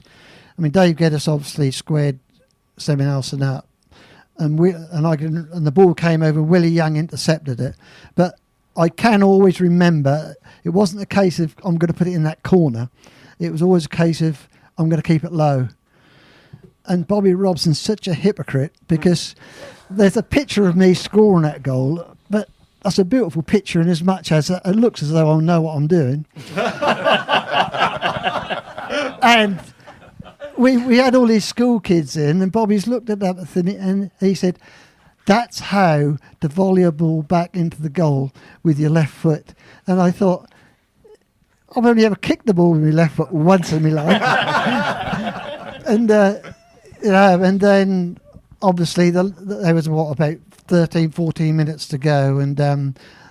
I mean, Dave Geddes obviously squared Semi Nelson up, and the ball came over. Willie Young intercepted it, but I can always remember it wasn't a case of I'm going to put it in that corner. It was always a case of I'm going to keep it low. And Bobby Robson's such a hypocrite, because there's a picture of me scoring that goal, but that's a beautiful picture in as much as it looks as though I know what I'm doing. And we had all these school kids in, and Bobby's looked at that thing and he said, that's how to volley a ball back into the goal with your left foot. And I thought, I've only ever kicked the ball with my left foot once in my life. And then obviously there was about 13, 14 minutes to go, and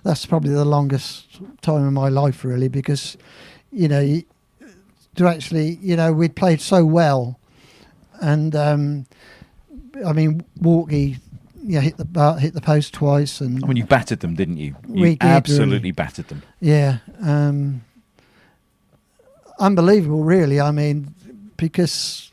that's probably the longest time of my life, really, because we'd played so well, and I mean, Walkie hit the post twice, and I mean, you battered them, didn't you? We You did, absolutely battered them. Yeah, unbelievable, really. I mean, because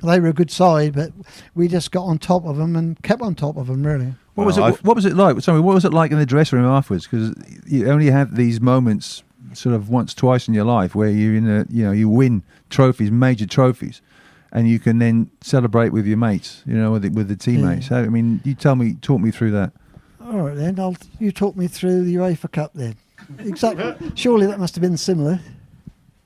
they were a good side, but we just got on top of them and kept on top of them, really. What was it like? Sorry, what was it like in the dressing room afterwards? Because you only have these moments, sort of once, twice in your life, where you're you win trophies, major trophies, and you can then celebrate with your mates, with the teammates. Yeah. So, I mean, talk me through that. All right, then. You talk me through the UEFA Cup then. Exactly. Surely that must have been similar.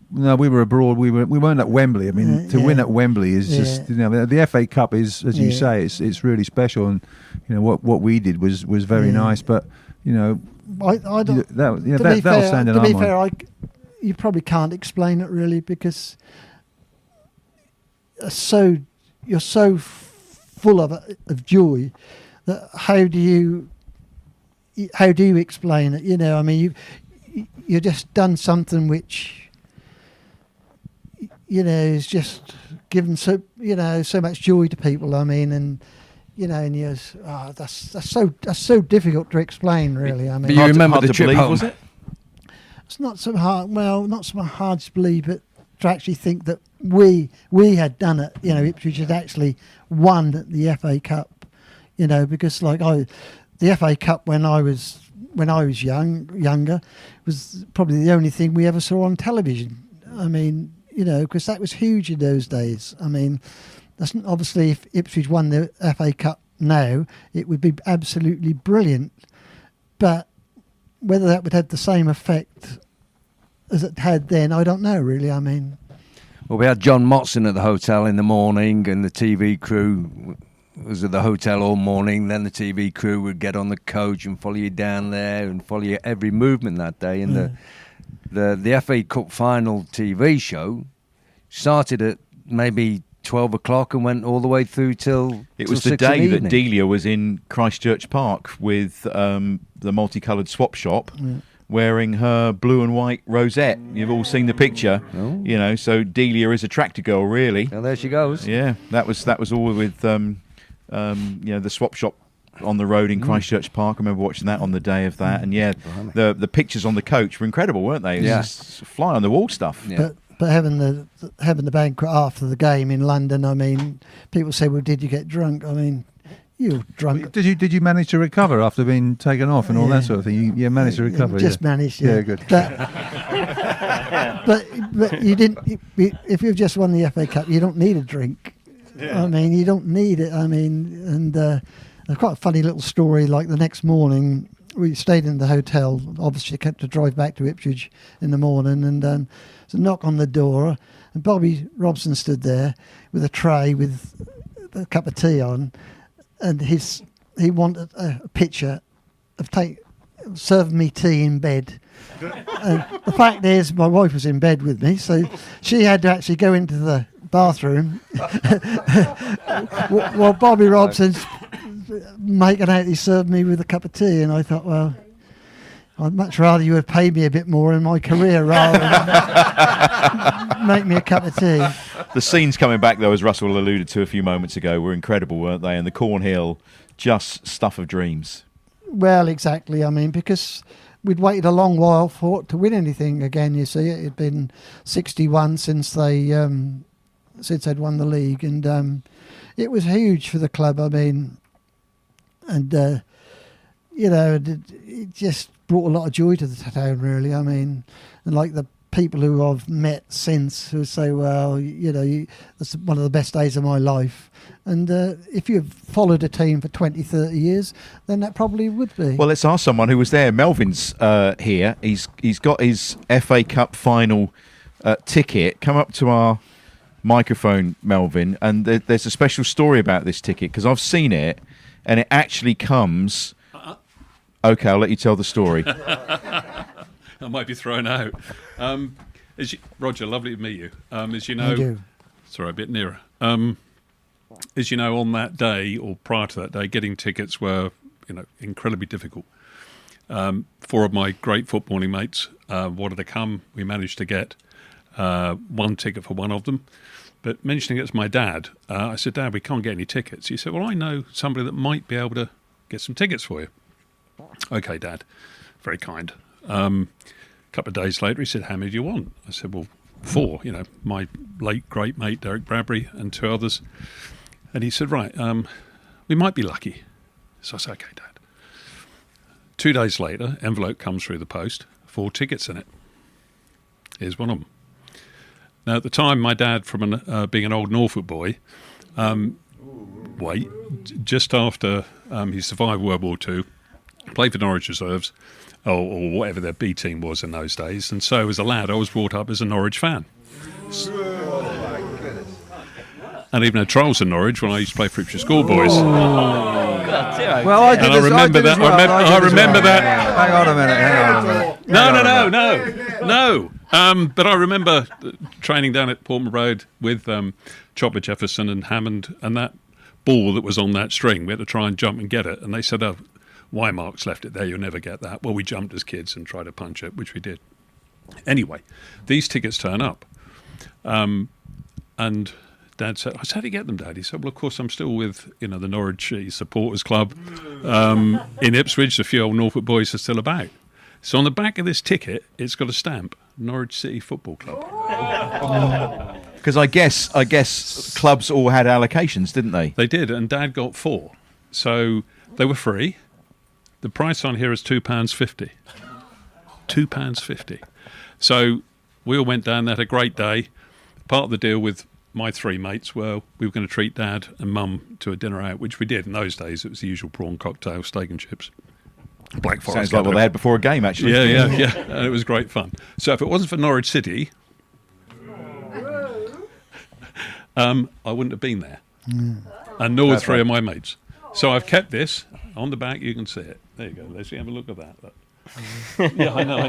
No, we were abroad. We weren't at Wembley. I mean, to win at Wembley is just the FA Cup is, as you say, it's really special. And what we did was very nice. But I don't. That'll stand in our mind. To be fair, you probably can't explain it really, because you're so full of joy that how do you explain it? I mean, you just done something which is just given so much joy to people. I mean, and that's so difficult to explain, really. I mean, But you remember the trip home? Was it? It's not so hard. Well, not so hard to believe, but to actually think that we had done it. Ipswich had actually won the FA Cup. Because the FA Cup when I was younger was probably the only thing we ever saw on television. I mean, because that was huge in those days. I mean, that's obviously, if Ipswich won the FA Cup now, it would be absolutely brilliant. But whether that would have the same effect as it had then, I don't know, really. I mean, well, we had John Motson at the hotel in the morning, and the TV crew was at the hotel all morning. Then the TV crew would get on the coach and follow you down there and follow your every movement that day. And the FA Cup final TV show started at maybe 12 o'clock and went all the way through till It was till the 6 in day that evening. Delia was in Christchurch Park with the multicoloured swap shop, wearing her blue and white rosette. You've all seen the picture, So Delia is a tractor girl, really. Well, there she goes. Yeah, that was all with the swap shop on the road in Christchurch Park. I remember watching that on the day of that, and the pictures on the coach were incredible, weren't they? It was just fly on the wall stuff. Yeah. But having the banquet after the game in London, I mean, people say, "Well, did you get drunk?" I mean, you were drunk. Did you manage to recover after being taken off and all that sort of thing? You managed to recover. Just managed. Yeah, good. But you didn't. If you've just won the FA Cup, you don't need a drink. Yeah. I mean, you don't need it. I mean, and there's quite a funny little story. Like the next morning, we stayed in the hotel. Obviously, kept to drive back to Ipswich in the morning, and there's a knock on the door, and Bobby Robson stood there with a tray with a cup of tea on, and he wanted a picture of serving me tea in bed. And the fact is, my wife was in bed with me, so she had to actually go into the bathroom while Bobby Robson's making out he served me with a cup of tea, and I thought, well, I'd much rather you had paid me a bit more in my career rather than make me a cup of tea. The scenes coming back, though, as Russell alluded to a few moments ago, were incredible, weren't they? And the Cornhill, just stuff of dreams. Well, exactly. I mean, because we'd waited a long while for it to win anything again, you see. It had been 61 since they'd won the league, and it was huge for the club. I mean, and it just brought a lot of joy to the town, really. I mean, and like the people who I've met since who say, well, that's one of the best days of my life. And if you've followed a team for 20, 30 years, then that probably would be. Well, let's ask someone who was there. Melvin's here. He's got his FA Cup final ticket. Come up to our microphone, Melvin. And there's a special story about this ticket, because I've seen it, and it actually comes... Okay, I'll let you tell the story. I might be thrown out. Roger, lovely to meet you. As you know... I do. Sorry, a bit nearer. As you know, on that day, or prior to that day, getting tickets were, incredibly difficult. 4 of my great footballing mates wanted to come. We managed to get 1 ticket for one of them. But mentioning it to my dad, I said, Dad, we can't get any tickets. He said, well, I know somebody that might be able to get some tickets for you. Okay, Dad. Very kind. A couple of days later, he said, how many do you want? I said, well, 4, my late great mate Derek Bradbury and 2 others. And he said, right, we might be lucky. So I said, okay, Dad. 2 days later, envelope comes through the post, 4 tickets in it. Here's one of them. Now, at the time, my dad, from being an old Norfolk boy, just after he survived World War II, played for Norwich Reserves, or whatever their B team was in those days. And so as a lad, I was brought up as a Norwich fan. And even had trials in Norwich when I used to play for Ipswich Schoolboys. Well, I And I remember that. I remember that. Hang on a minute. No. But I remember training down at Portman Road with Chopper Jefferson and Hammond, and that ball that was on that string, we had to try and jump and get it. And they said, why Mark's left it there, you'll never get that. Well, we jumped as kids and tried to punch it, which we did. Anyway, these tickets turn up. And Dad said, I said, how do you get them, Dad? He said, well, of course, I'm still with, the Norwich Supporters Club in Ipswich. A few old Norfolk boys are still about. So on the back of this ticket, it's got a stamp, Norwich City Football Club. Because I guess clubs all had allocations, didn't they? They did, and Dad got 4. So they were free. The price on here is £2.50. £2.50. So we all went down there, had a great day. Part of the deal with my 3 mates were we were going to treat Dad and Mum to a dinner out, which we did. In those days, it was the usual prawn cocktail, steak and chips. Black Forest. Sounds like what they had before a game, actually. Yeah. And it was great fun. So if it wasn't for Norwich City, I wouldn't have been there. And nor would 3 of my mates. So I've kept this. On the back, you can see it. There you go. Let's have a look at that. Yeah, I know.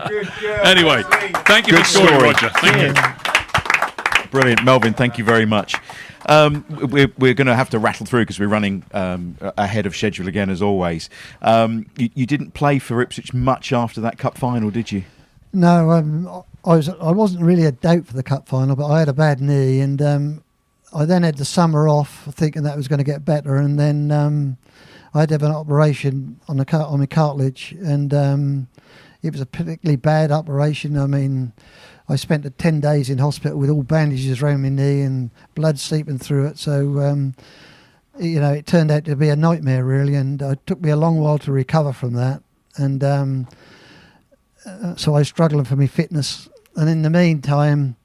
Good girl. Anyway, thank you Good for the story, story. Roger. Thank you. Brilliant. Melvin, thank you very much. We're going to have to rattle through because we're running ahead of schedule again, as always. You didn't play for Ipswich much after that cup final, did you? No, I wasn't really a doubt for the cup final, but I had a bad knee, and I then had the summer off, thinking that was going to get better, and then I had to have an operation on my cartilage, and it was a particularly bad operation. I mean, I spent 10 days in hospital with all bandages around my knee and blood seeping through it. So, it turned out to be a nightmare, really, and it took me a long while to recover from that. And so I was struggling for my fitness. And in the meantime,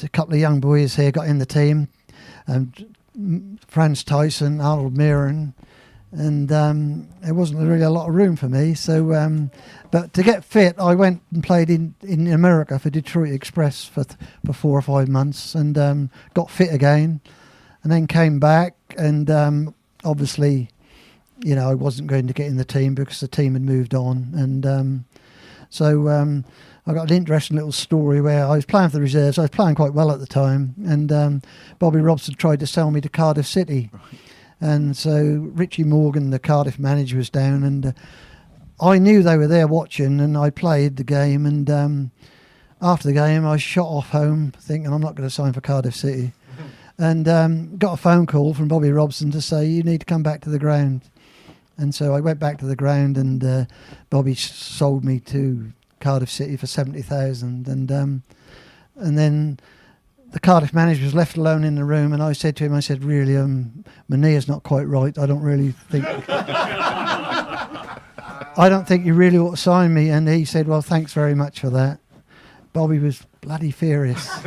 a couple of young boys here got in the team, Franz Tyson, Arnold Mirren, and there wasn't really a lot of room for me. So, but to get fit, I went and played in America for Detroit Express for 4 or 5 months, and got fit again, and then came back, and obviously, I wasn't going to get in the team because the team had moved on, and so I got an interesting little story where I was playing for the reserves. I was playing quite well at the time, and Bobby Robson tried to sell me to Cardiff City. Right. And so Richie Morgan, the Cardiff manager, was down, and I knew they were there watching, and I played the game, and after the game I shot off home thinking I'm not going to sign for Cardiff City. And got a phone call from Bobby Robson to say, you need to come back to the ground. And so I went back to the ground, and Bobby sold me to Cardiff City for 70,000, and then the Cardiff manager was left alone in the room, and I said to him, I said, really, my knee is not quite right. I don't really think I don't think you really ought to sign me. And he said, well, thanks very much for that. Bobby was bloody furious. So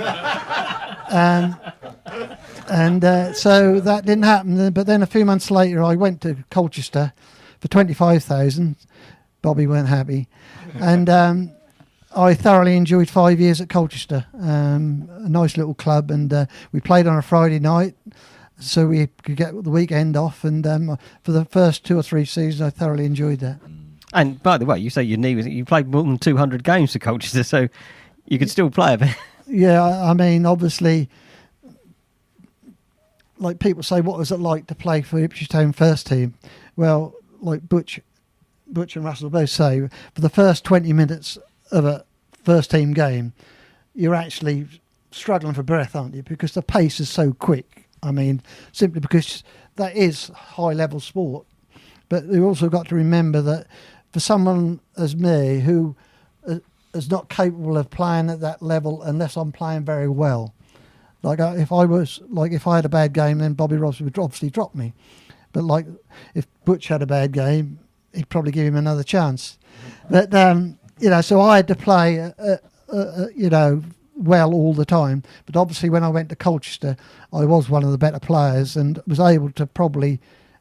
that didn't happen. But then a few months later, I went to Colchester for 25,000. Bobby weren't happy. And I thoroughly enjoyed 5 years at Colchester. A nice little club, and we played on a Friday night, so we could get the weekend off. And for the first 2 or 3 seasons, I thoroughly enjoyed that. And by the way, you say your knee was... You played more than 200 games for Colchester, so you could still play a bit. Yeah, I mean, obviously, like people say, what was it like to play for Ipswich Town first team? Well, like Butch and Russell both say, for the first 20 minutes of a first team game, you're actually struggling for breath, aren't you? Because the pace is so quick. I mean, simply because that is high level sport. But you've also got to remember that for someone as me who is not capable of playing at that level unless I'm playing very well, like if I had a bad game, then Bobby Robson would obviously drop me. But like if Butch had a bad game, he'd probably give him another chance. But so I had to play well all the time. But obviously when I went to Colchester, I was one of the better players and was able to probably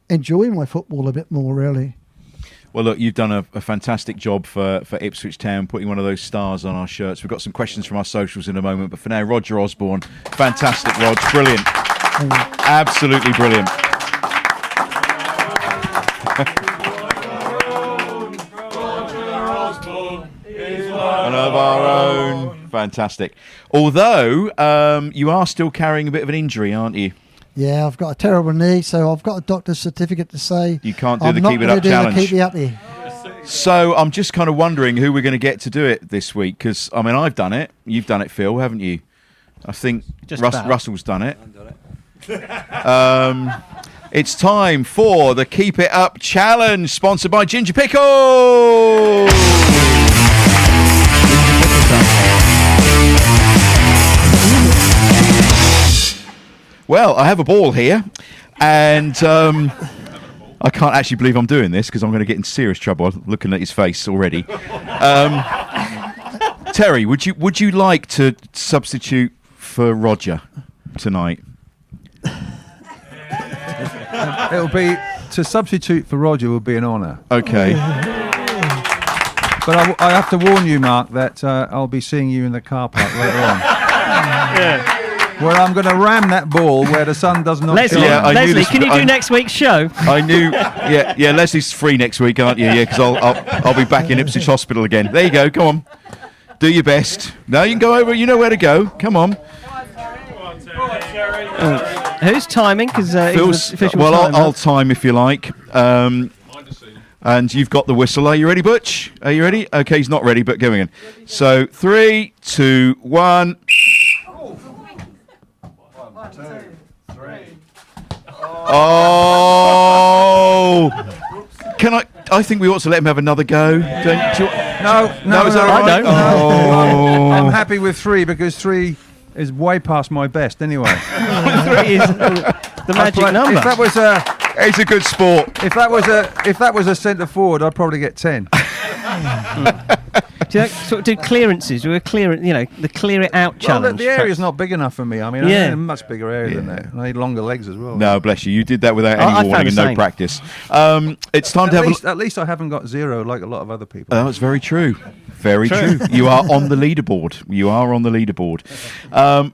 enjoy my football a bit more, really. Well, look, you've done a fantastic job for Ipswich Town, putting one of those stars on our shirts. We've got some questions from our socials in a moment, but for now, Roger Osborne. Fantastic, Rog. Brilliant. Absolutely brilliant. One of our own. Fantastic. Although, you are still carrying a bit of an injury, aren't you? Yeah, I've got a terrible knee, so I've got a doctor's certificate to say you can't do the Keep It Up challenge. Keep Me Uppy. So I'm just kind of wondering who we're going to get to do it this week, because I mean I've done it, you've done it, Phil, haven't you? I think Russell's done it. It's time for the Keep It Up challenge, sponsored by Ginger Pickle. Well, I have a ball here, and I can't actually believe I'm doing this because I'm going to get in serious trouble looking at his face already. Terry, would you like to substitute for Roger tonight? It'll be to substitute for Roger will be an honour. Okay. But I have to warn you, Mark, that I'll be seeing you in the car park later on. Yeah. Where I'm going to ram that ball where the sun does not shine. Yeah, Leslie, can you do next week's show? I knew. Yeah. Leslie's free next week, aren't you? Yeah, because I'll be back in Ipswich Hospital again. There you go. Come on, do your best. No, you can go over. You know where to go. Come on. Who's timing? Because I'll time if you like. And you've got the whistle. Are you ready, Butch? Are you ready? Okay, he's not ready, but going in. So 3, 2, 1. 1, 2, 3. Oh! Can I? I think we ought to let him have another go. No, is that I right? don't. Oh. I'm happy with 3 because 3 is way past my best anyway. 3 is the magic number. If that was It's a good sport. if that was a centre forward, I'd probably get 10. Do you sort of do clearances? Do a clear, the clear it out Well, challenge? the area's not big enough for me. I mean, I Yeah. need a much bigger area than that. I need longer legs as well. No, bless you. You did that without I any found warning and the no same. practice. It's time to have At least I haven't got 0 like a lot of other people. That's very true. Very true. You are on the leaderboard.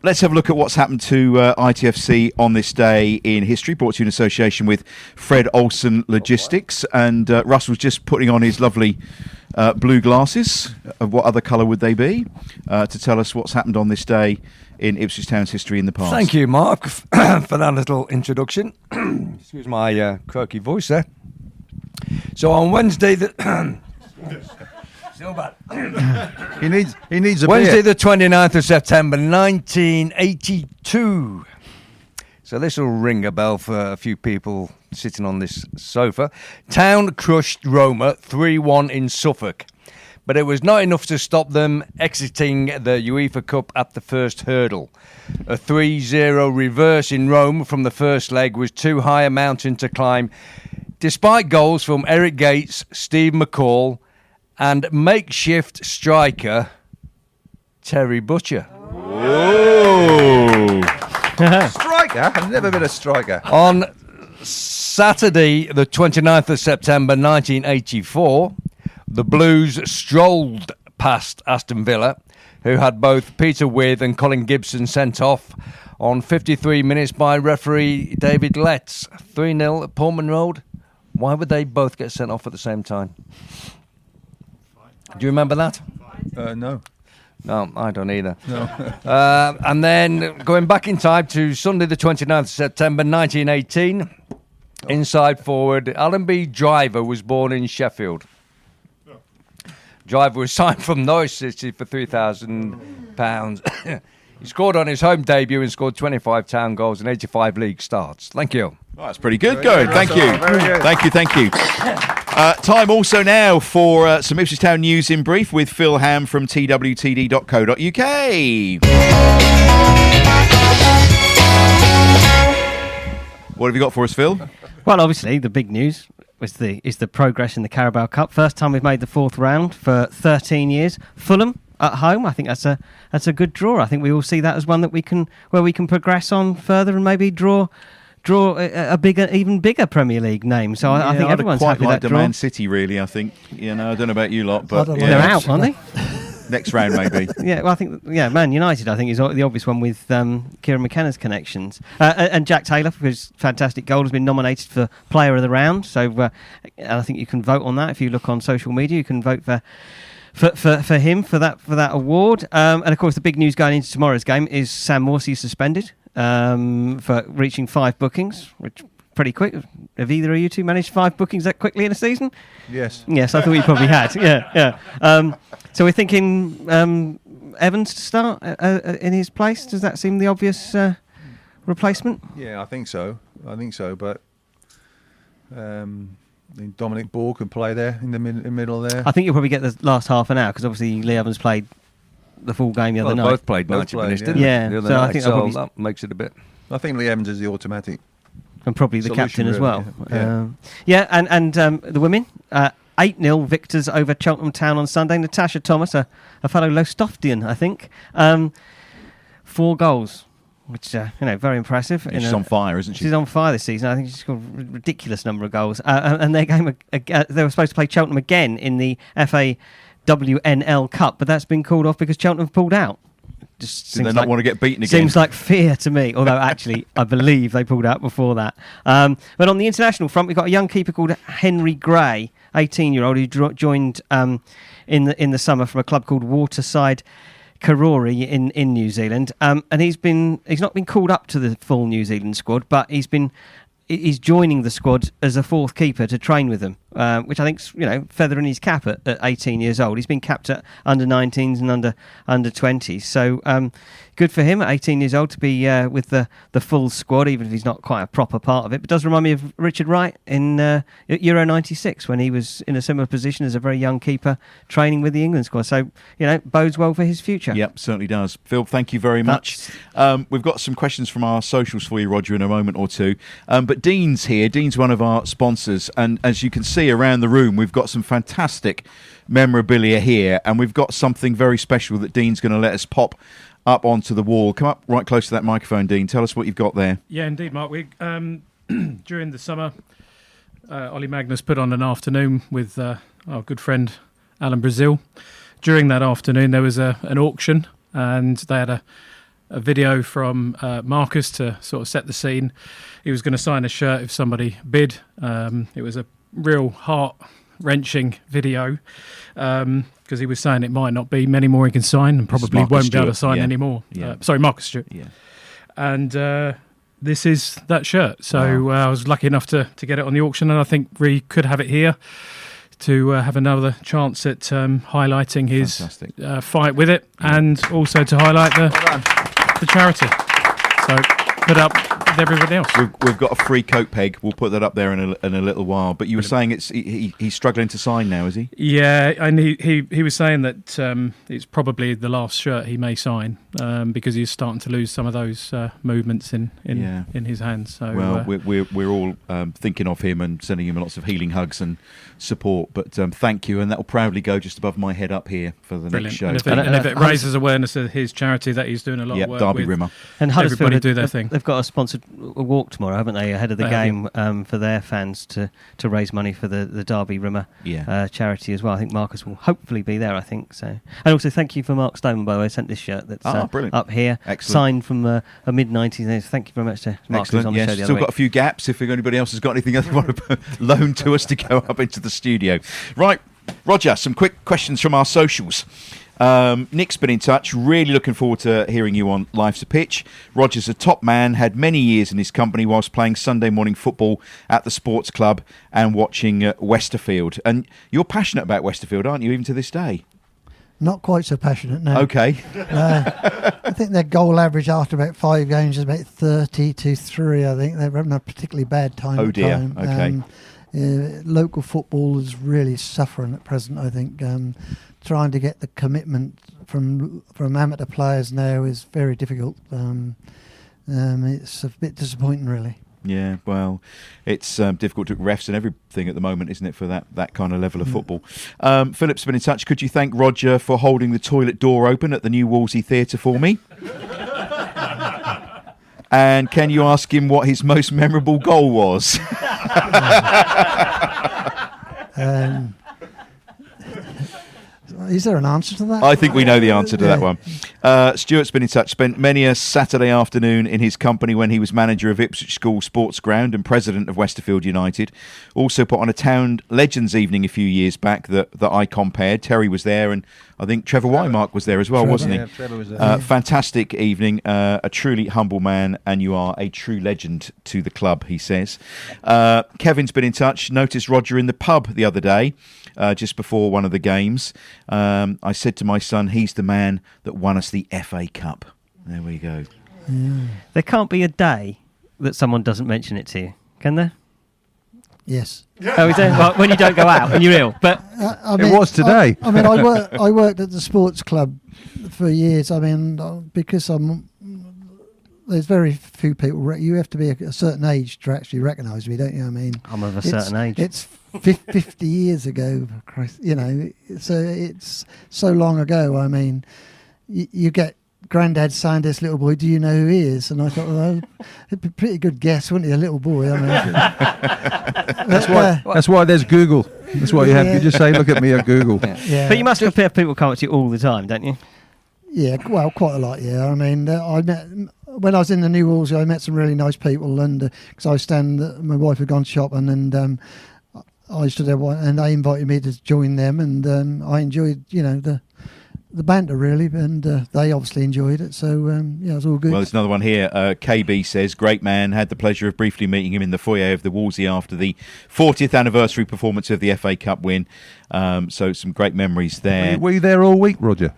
Let's have a look at what's happened to ITFC on this day in history, brought to you in association with Fred Olsen Logistics. And Russell's just putting on his lovely blue glasses. Of what other colour would they be? To tell us what's happened on this day in Ipswich Town's history in the past. Thank you, Mark, for that little introduction. Excuse my croaky voice there. So on Wednesday, still bad. He needs a Wednesday, beer. the 29th of September, 1982. So this will ring a bell for a few people sitting on this sofa. Town crushed Roma 3-1 in Suffolk. But it was not enough to stop them exiting the UEFA Cup at the first hurdle. A 3-0 reverse in Rome from the first leg was too high a mountain to climb, despite goals from Eric Gates, Steve McCall, and makeshift striker Terry Butcher. Oh. Striker? I've never been a striker. On Saturday, the 29th of September 1984, the Blues strolled past Aston Villa, who had both Peter With and Colin Gibson sent off on 53 minutes by referee David Letts. 3-0 at Pullman Road. Why would they both get sent off at the same time? Do you remember that? No. No, I don't either. No. And then going back in time to Sunday the 29th of September 1918, inside forward Alan B. Driver was born in Sheffield. Driver was signed from Norwich City for £3,000. He scored on his home debut and scored 25 town goals and 85 league starts. Thank you. Oh, that's pretty good going. Thank you. Very good. Thank you. Time also now for some Ipswich Town news in brief with Phil Ham from twtd.co.uk. What have you got for us, Phil? Well, obviously, the big news is the progress in the Carabao Cup. First time we've made the 4th round for 13 years. Fulham at home. I think that's a good draw. I think we all see that as one that we can progress on further and maybe draw a bigger, even bigger Premier League name. So I think everyone's quite happy with like that the draw. Man City, really. I think I don't know about you lot, but don't yeah. They're out, aren't they? Next round maybe. Yeah, well, I think Man United. I think is the obvious one with Kieran McKenna's connections, and Jack Taylor, for his fantastic goal, has been nominated for Player of the Round. So I think you can vote on that if you look on social media. You can vote for him for that award. And of course, the big news going into tomorrow's game is Sam Morsey suspended for reaching 5 bookings, which pretty quick. Have either of you two managed 5 bookings that quickly in a season? Yes. Yes, I thought you probably had. Yeah. So we're thinking Evans to start in his place. Does that seem the obvious replacement? Yeah, I think so. But Dominic Ball can play there in the middle there. I think you'll probably get the last half an hour because obviously Lee Evans played the full game the other night. Both played 90 minutes, didn't yeah. they? The other So I night, think so probably that makes it a bit. I think Lee Evans is the automatic. And probably the solution, captain as really, well. yeah. And the women, 8-0 victors over Cheltenham Town on Sunday. Natasha Thomas, a fellow Lostoftian, I think, 4 goals, which very impressive. She's on fire, isn't she? She's on fire this season. I think she's scored a ridiculous number of goals. And their game, they were supposed to play Cheltenham again in the FA WNL Cup, but that's been called off because Cheltenham have pulled out. Just Did they not want to get beaten again? Seems like fear to me, although actually I believe they pulled out before that. But on the international front, we've got a young keeper called Henry Gray, 18-year-old, who joined in the summer from a club called Waterside Karori in New Zealand. And he's not been called up to the full New Zealand squad, but he's joining the squad as a 4th keeper to train with them. which I think's feather in his cap at 18 years old. He's been capped at under-19s and under 20s. So good for him at 18 years old to be with the full squad, even if he's not quite a proper part of it. But does remind me of Richard Wright in Euro 96 when he was in a similar position as a very young keeper training with the England squad. So, bodes well for his future. Yep, certainly does. Phil, thank you very much. We've got some questions from our socials for you, Roger, in a moment or two. But Dean's here. Dean's one of our sponsors. And as you can see around the room, we've got some fantastic memorabilia here. And we've got something very special that Dean's going to let us pop up onto the wall. Come up right close to that microphone, Dean. Tell us what you've got there. Yeah, indeed, Mark. We during the summer, Ollie Magnus put on an afternoon with our good friend Alan Brazil. During that afternoon, there was an auction, and they had a video from Marcus to sort of set the scene. He was going to sign a shirt if somebody bid. It was a real heart-wrenching video because he was saying it might not be many more he can sign, and probably won't be able to sign any more. Sorry, Marcus Stewart. Yeah. And this is that shirt. So I was lucky enough to get it on the auction, and I think we could have it here to have another chance at highlighting his fight with it, and also to highlight the charity. So put up with everybody else. We've got a free coat peg. We'll put that up there in a little while. But you were saying he's struggling to sign now, is he? Yeah, and he was saying that it's probably the last shirt he may sign because he's starting to lose some of those movements in his hands. So we're all thinking of him and sending him lots of healing hugs and support. But thank you, and that will proudly go just above my head up here for the next show. And if it raises awareness of his charity that he's doing a lot of work Derby with, Rimmer. And everybody do their thing. They've got a sponsored walk tomorrow, haven't they, ahead of the game for their fans to raise money for the Derby Rimmer charity as well. I think Marcus will hopefully be there, I think. So, and also thank you for Mark Stoneman, by the way, sent this shirt that's up here. Excellent. Signed from the mid-90s. Thank you very much to Mark, who's on the show the other Still week. Got a few gaps if anybody else has got anything else they want to loan to us to go up into the studio. Right, Roger, some quick questions from our socials. Nick's been in touch. Really looking forward to hearing you on Life's a Pitch. Roger's a top man, had many years in his company whilst playing Sunday morning football at the sports club and watching Westerfield. And you're passionate about Westerfield, aren't you, even to this day? Not quite so passionate now. Okay. I think their goal average after about 5 games is about 30-3. I think they're having a particularly bad time. Oh dear. Time. Okay. Local football is really suffering at present. I think trying to get the commitment from amateur players now is very difficult. It's a bit disappointing, really. Yeah, well, it's difficult to refs and everything at the moment, isn't it, for that kind of level of football. Philip's been in touch. Could you thank Roger for holding the toilet door open at the new Wolsey Theatre for me? And can you ask him what his most memorable goal was? Is there an answer to that? I think we know the answer to that one. Stuart's been in touch. Spent many a Saturday afternoon in his company when he was manager of Ipswich School Sports Ground and president of Westerfield United. Also put on a Town Legends evening a few years back that I compared. Terry was there, and I think Trevor Wymark was there as well, wasn't he? Yeah, Trevor was there. Fantastic evening. A truly humble man, and you are a true legend to the club, he says. Kevin's been in touch. Noticed Roger in the pub the other day, just before one of the games. I said to my son, he's the man that won us the FA Cup. There we go. There can't be a day that someone doesn't mention it to you, can there? Yes. Oh, is there? Well, when you don't go out and you're ill. But It was today. I worked at the sports club for years. I mean, because there's very few people. You have to be a certain age to actually recognise me, don't you? I mean, I'm of a certain age. It's 50 years ago, Christ, so it's so long ago. I mean, you get Grandad saying to this little boy, do you know who he is? And I thought, well, it'd be a pretty good guess, wouldn't he, a little boy? I mean, That's why there's Google. That's why you have. You just say, look at me at Google. yeah. But you must have people come up to you all the time, don't you? Yeah, well, quite a lot, yeah. I mean, I met, when I was in the New Wolsey, I met some really nice people, and because I was my wife had gone shopping, and I stood there, and they invited me to join them, and I enjoyed, the the banter really, and they obviously enjoyed it. So yeah, it was all good. Well, there's another one here. KB says, great man. Had the pleasure of briefly meeting him in the foyer of the Wolsey after the 40th anniversary performance of the FA Cup win. So some great memories there. Were you there all week, Roger?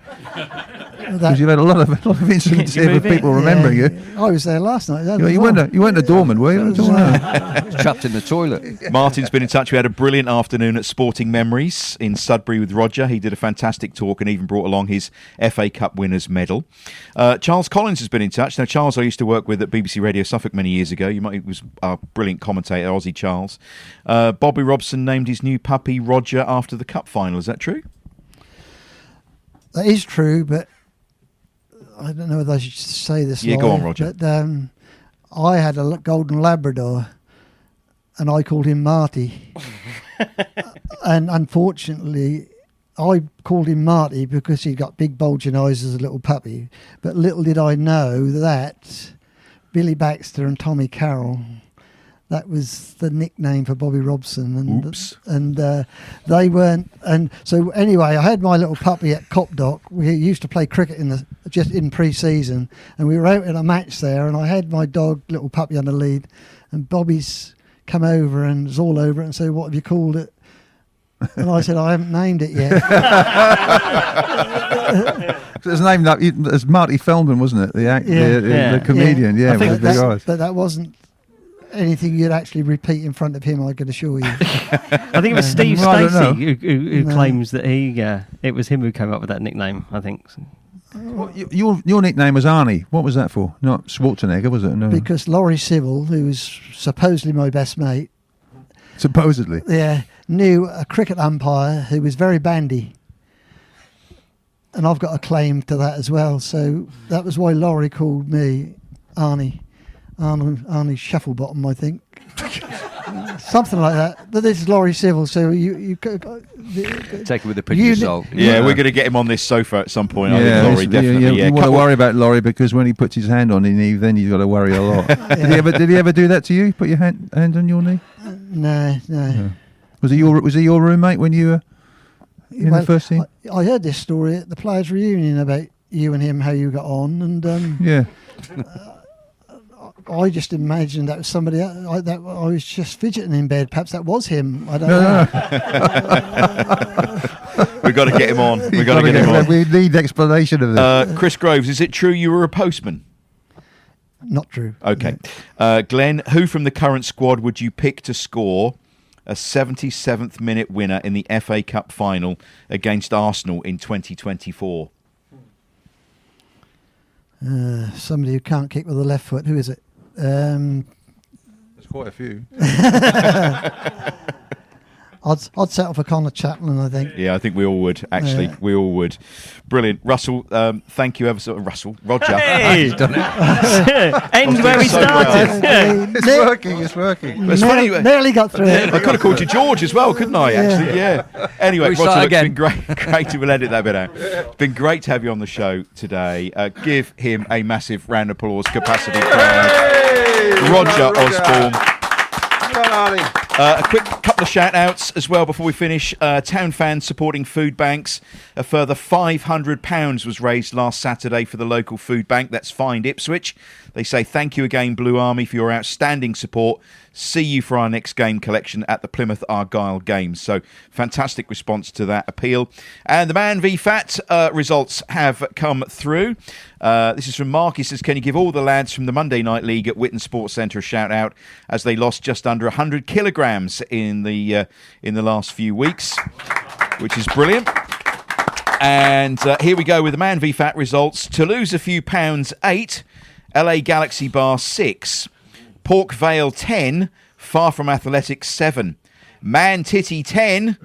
Because you've had a lot of incidents here with people remembering you. I was there last night. You went to Dorman, were you? Trapped in the toilet. Martin's been in touch. We had a brilliant afternoon at Sporting Memories in Sudbury with Roger. He did a fantastic talk and even brought along his FA Cup winners medal. Charles Collins has been in touch. Now, Charles I used to work with at BBC Radio Suffolk many years ago. He was our brilliant commentator, Aussie Charles. Bobby Robson named his new puppy Roger after the Cup final. Is that true? That is true, but I don't know whether I should say this. Yeah, live, go on, Roger. But I had a golden Labrador, and I called him Marty. And unfortunately, I called him Marty because he'd got big bulging eyes as a little puppy. But little did I know that Billy Baxter and Tommy Carroll, that was the nickname for Bobby Robson. And, Oops. And they weren't. And so anyway, I had my little puppy at Copdock. We used to play cricket just in pre-season, and we were out in a match there, and I had my dog, little puppy, on the lead, and Bobby's come over and was all over it and said, "What have you called it?" And I said, "I haven't named it yet." It's named as Marty Feldman, wasn't it? The comedian, with the big eyes. But that wasn't anything you'd actually repeat in front of him, I can assure you. I think it was Steve Stacey who claims that it was him who came up with that nickname, I think. Your nickname was Arnie. What was that for? Not Schwarzenegger, was it? No. Because Laurie Civil, who was supposedly my best mate, supposedly, knew a cricket umpire who was very bandy. And I've got a claim to that as well. So that was why Laurie called me Arnie Shufflebottom, I think. Something like that. But this is Laurie Civil, so you take it with a pinch of salt. Yeah, we're going to get him on this sofa at some point. I think Laurie definitely. You want to worry about Laurie because when he puts his hand on your knee, then you've got to worry a lot. Did he ever do that to you? Put your hand on your knee? No. Was he your roommate when you were in the first team? I heard this story at the players' reunion about you and him, how you got on, and I just imagined that was somebody else. I was just fidgeting in bed. Perhaps that was him. I don't know. We've got to get him on. We've got to get him on. We need explanation of this. Chris Groves, is it true you were a postman? Not true. Okay. Glenn, who from the current squad would you pick to score a 77th minute winner in the FA Cup final against Arsenal in 2024? Somebody who can't kick with the left foot. Who is it? There's quite a few. I'd settle for Connor Chaplin, I think. Yeah, I think we all would, actually. Yeah. We all would. Brilliant. Russell, thank you ever so much. Roger. Hey! He's done it. End where we started. It's working. It's funny. Nearly got through it. I could have called you George as well, couldn't I, actually? Yeah. Anyway, Roger, it's been great to we'll edit that bit out. It's been great to have you on the show today. Give him a massive round of applause, capacity crowd. Roger Osborne. A quick couple of shout-outs as well before we finish. Town fans supporting food banks. A further £500 was raised last Saturday for the local food bank. That's Find Ipswich. They say thank you again, Blue Army, for your outstanding support. See you for our next game collection at the Plymouth Argyle Games. So fantastic response to that appeal. And the Man v Fat results have come through. This is from Mark. He says, can you give all the lads from the Monday Night League at Witton Sports Centre a shout out as they lost just under 100 kilograms in the last few weeks, which is brilliant. And here we go with the Man v Fat results. Toulouse a few pounds 8, LA Galaxy Bar 6, Pork Vale 10, Far From Athletics 7, Man Titty 10.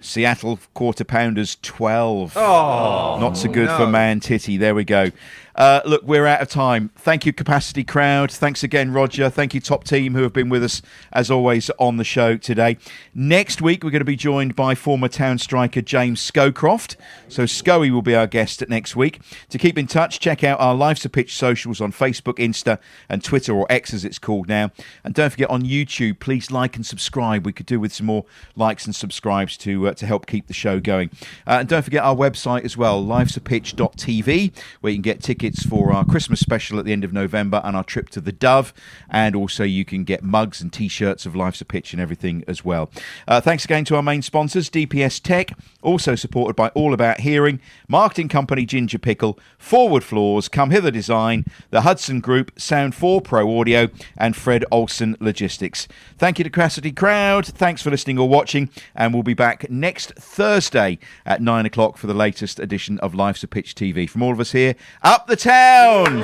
Seattle Quarter Pounders 12. Not so good for Man Titty. There we go. Look, we're out of time. Thank you, Capacity Crowd. Thanks again, Roger. Thank you, top team, who have been with us, as always, on the show today. Next week, we're going to be joined by former Town striker James Scowcroft. So Scoey will be our guest next week. To keep in touch, check out our Life's a Pitch socials on Facebook, Insta and Twitter, or X as it's called now. And don't forget, on YouTube, please like and subscribe. We could do with some more likes and subscribes to help keep the show going. And don't forget our website as well, lifesapitch.tv, where you can get tickets for our Christmas special at the end of November and our trip to the Dove, and also you can get mugs and t-shirts of Life's a Pitch and everything as well. Thanks again to our main sponsors, DPS Tech, also supported by All About Hearing, marketing company Ginger Pickle, Forward Floors, Come Hither Design, the Hudson Group, Sound 4 Pro Audio, and Fred Olsen Logistics. Thank you to Capacity Crowd. Thanks for listening or watching, and we'll be back next Thursday at 9 o'clock for the latest edition of Life's a Pitch TV. From all of us here, up the town!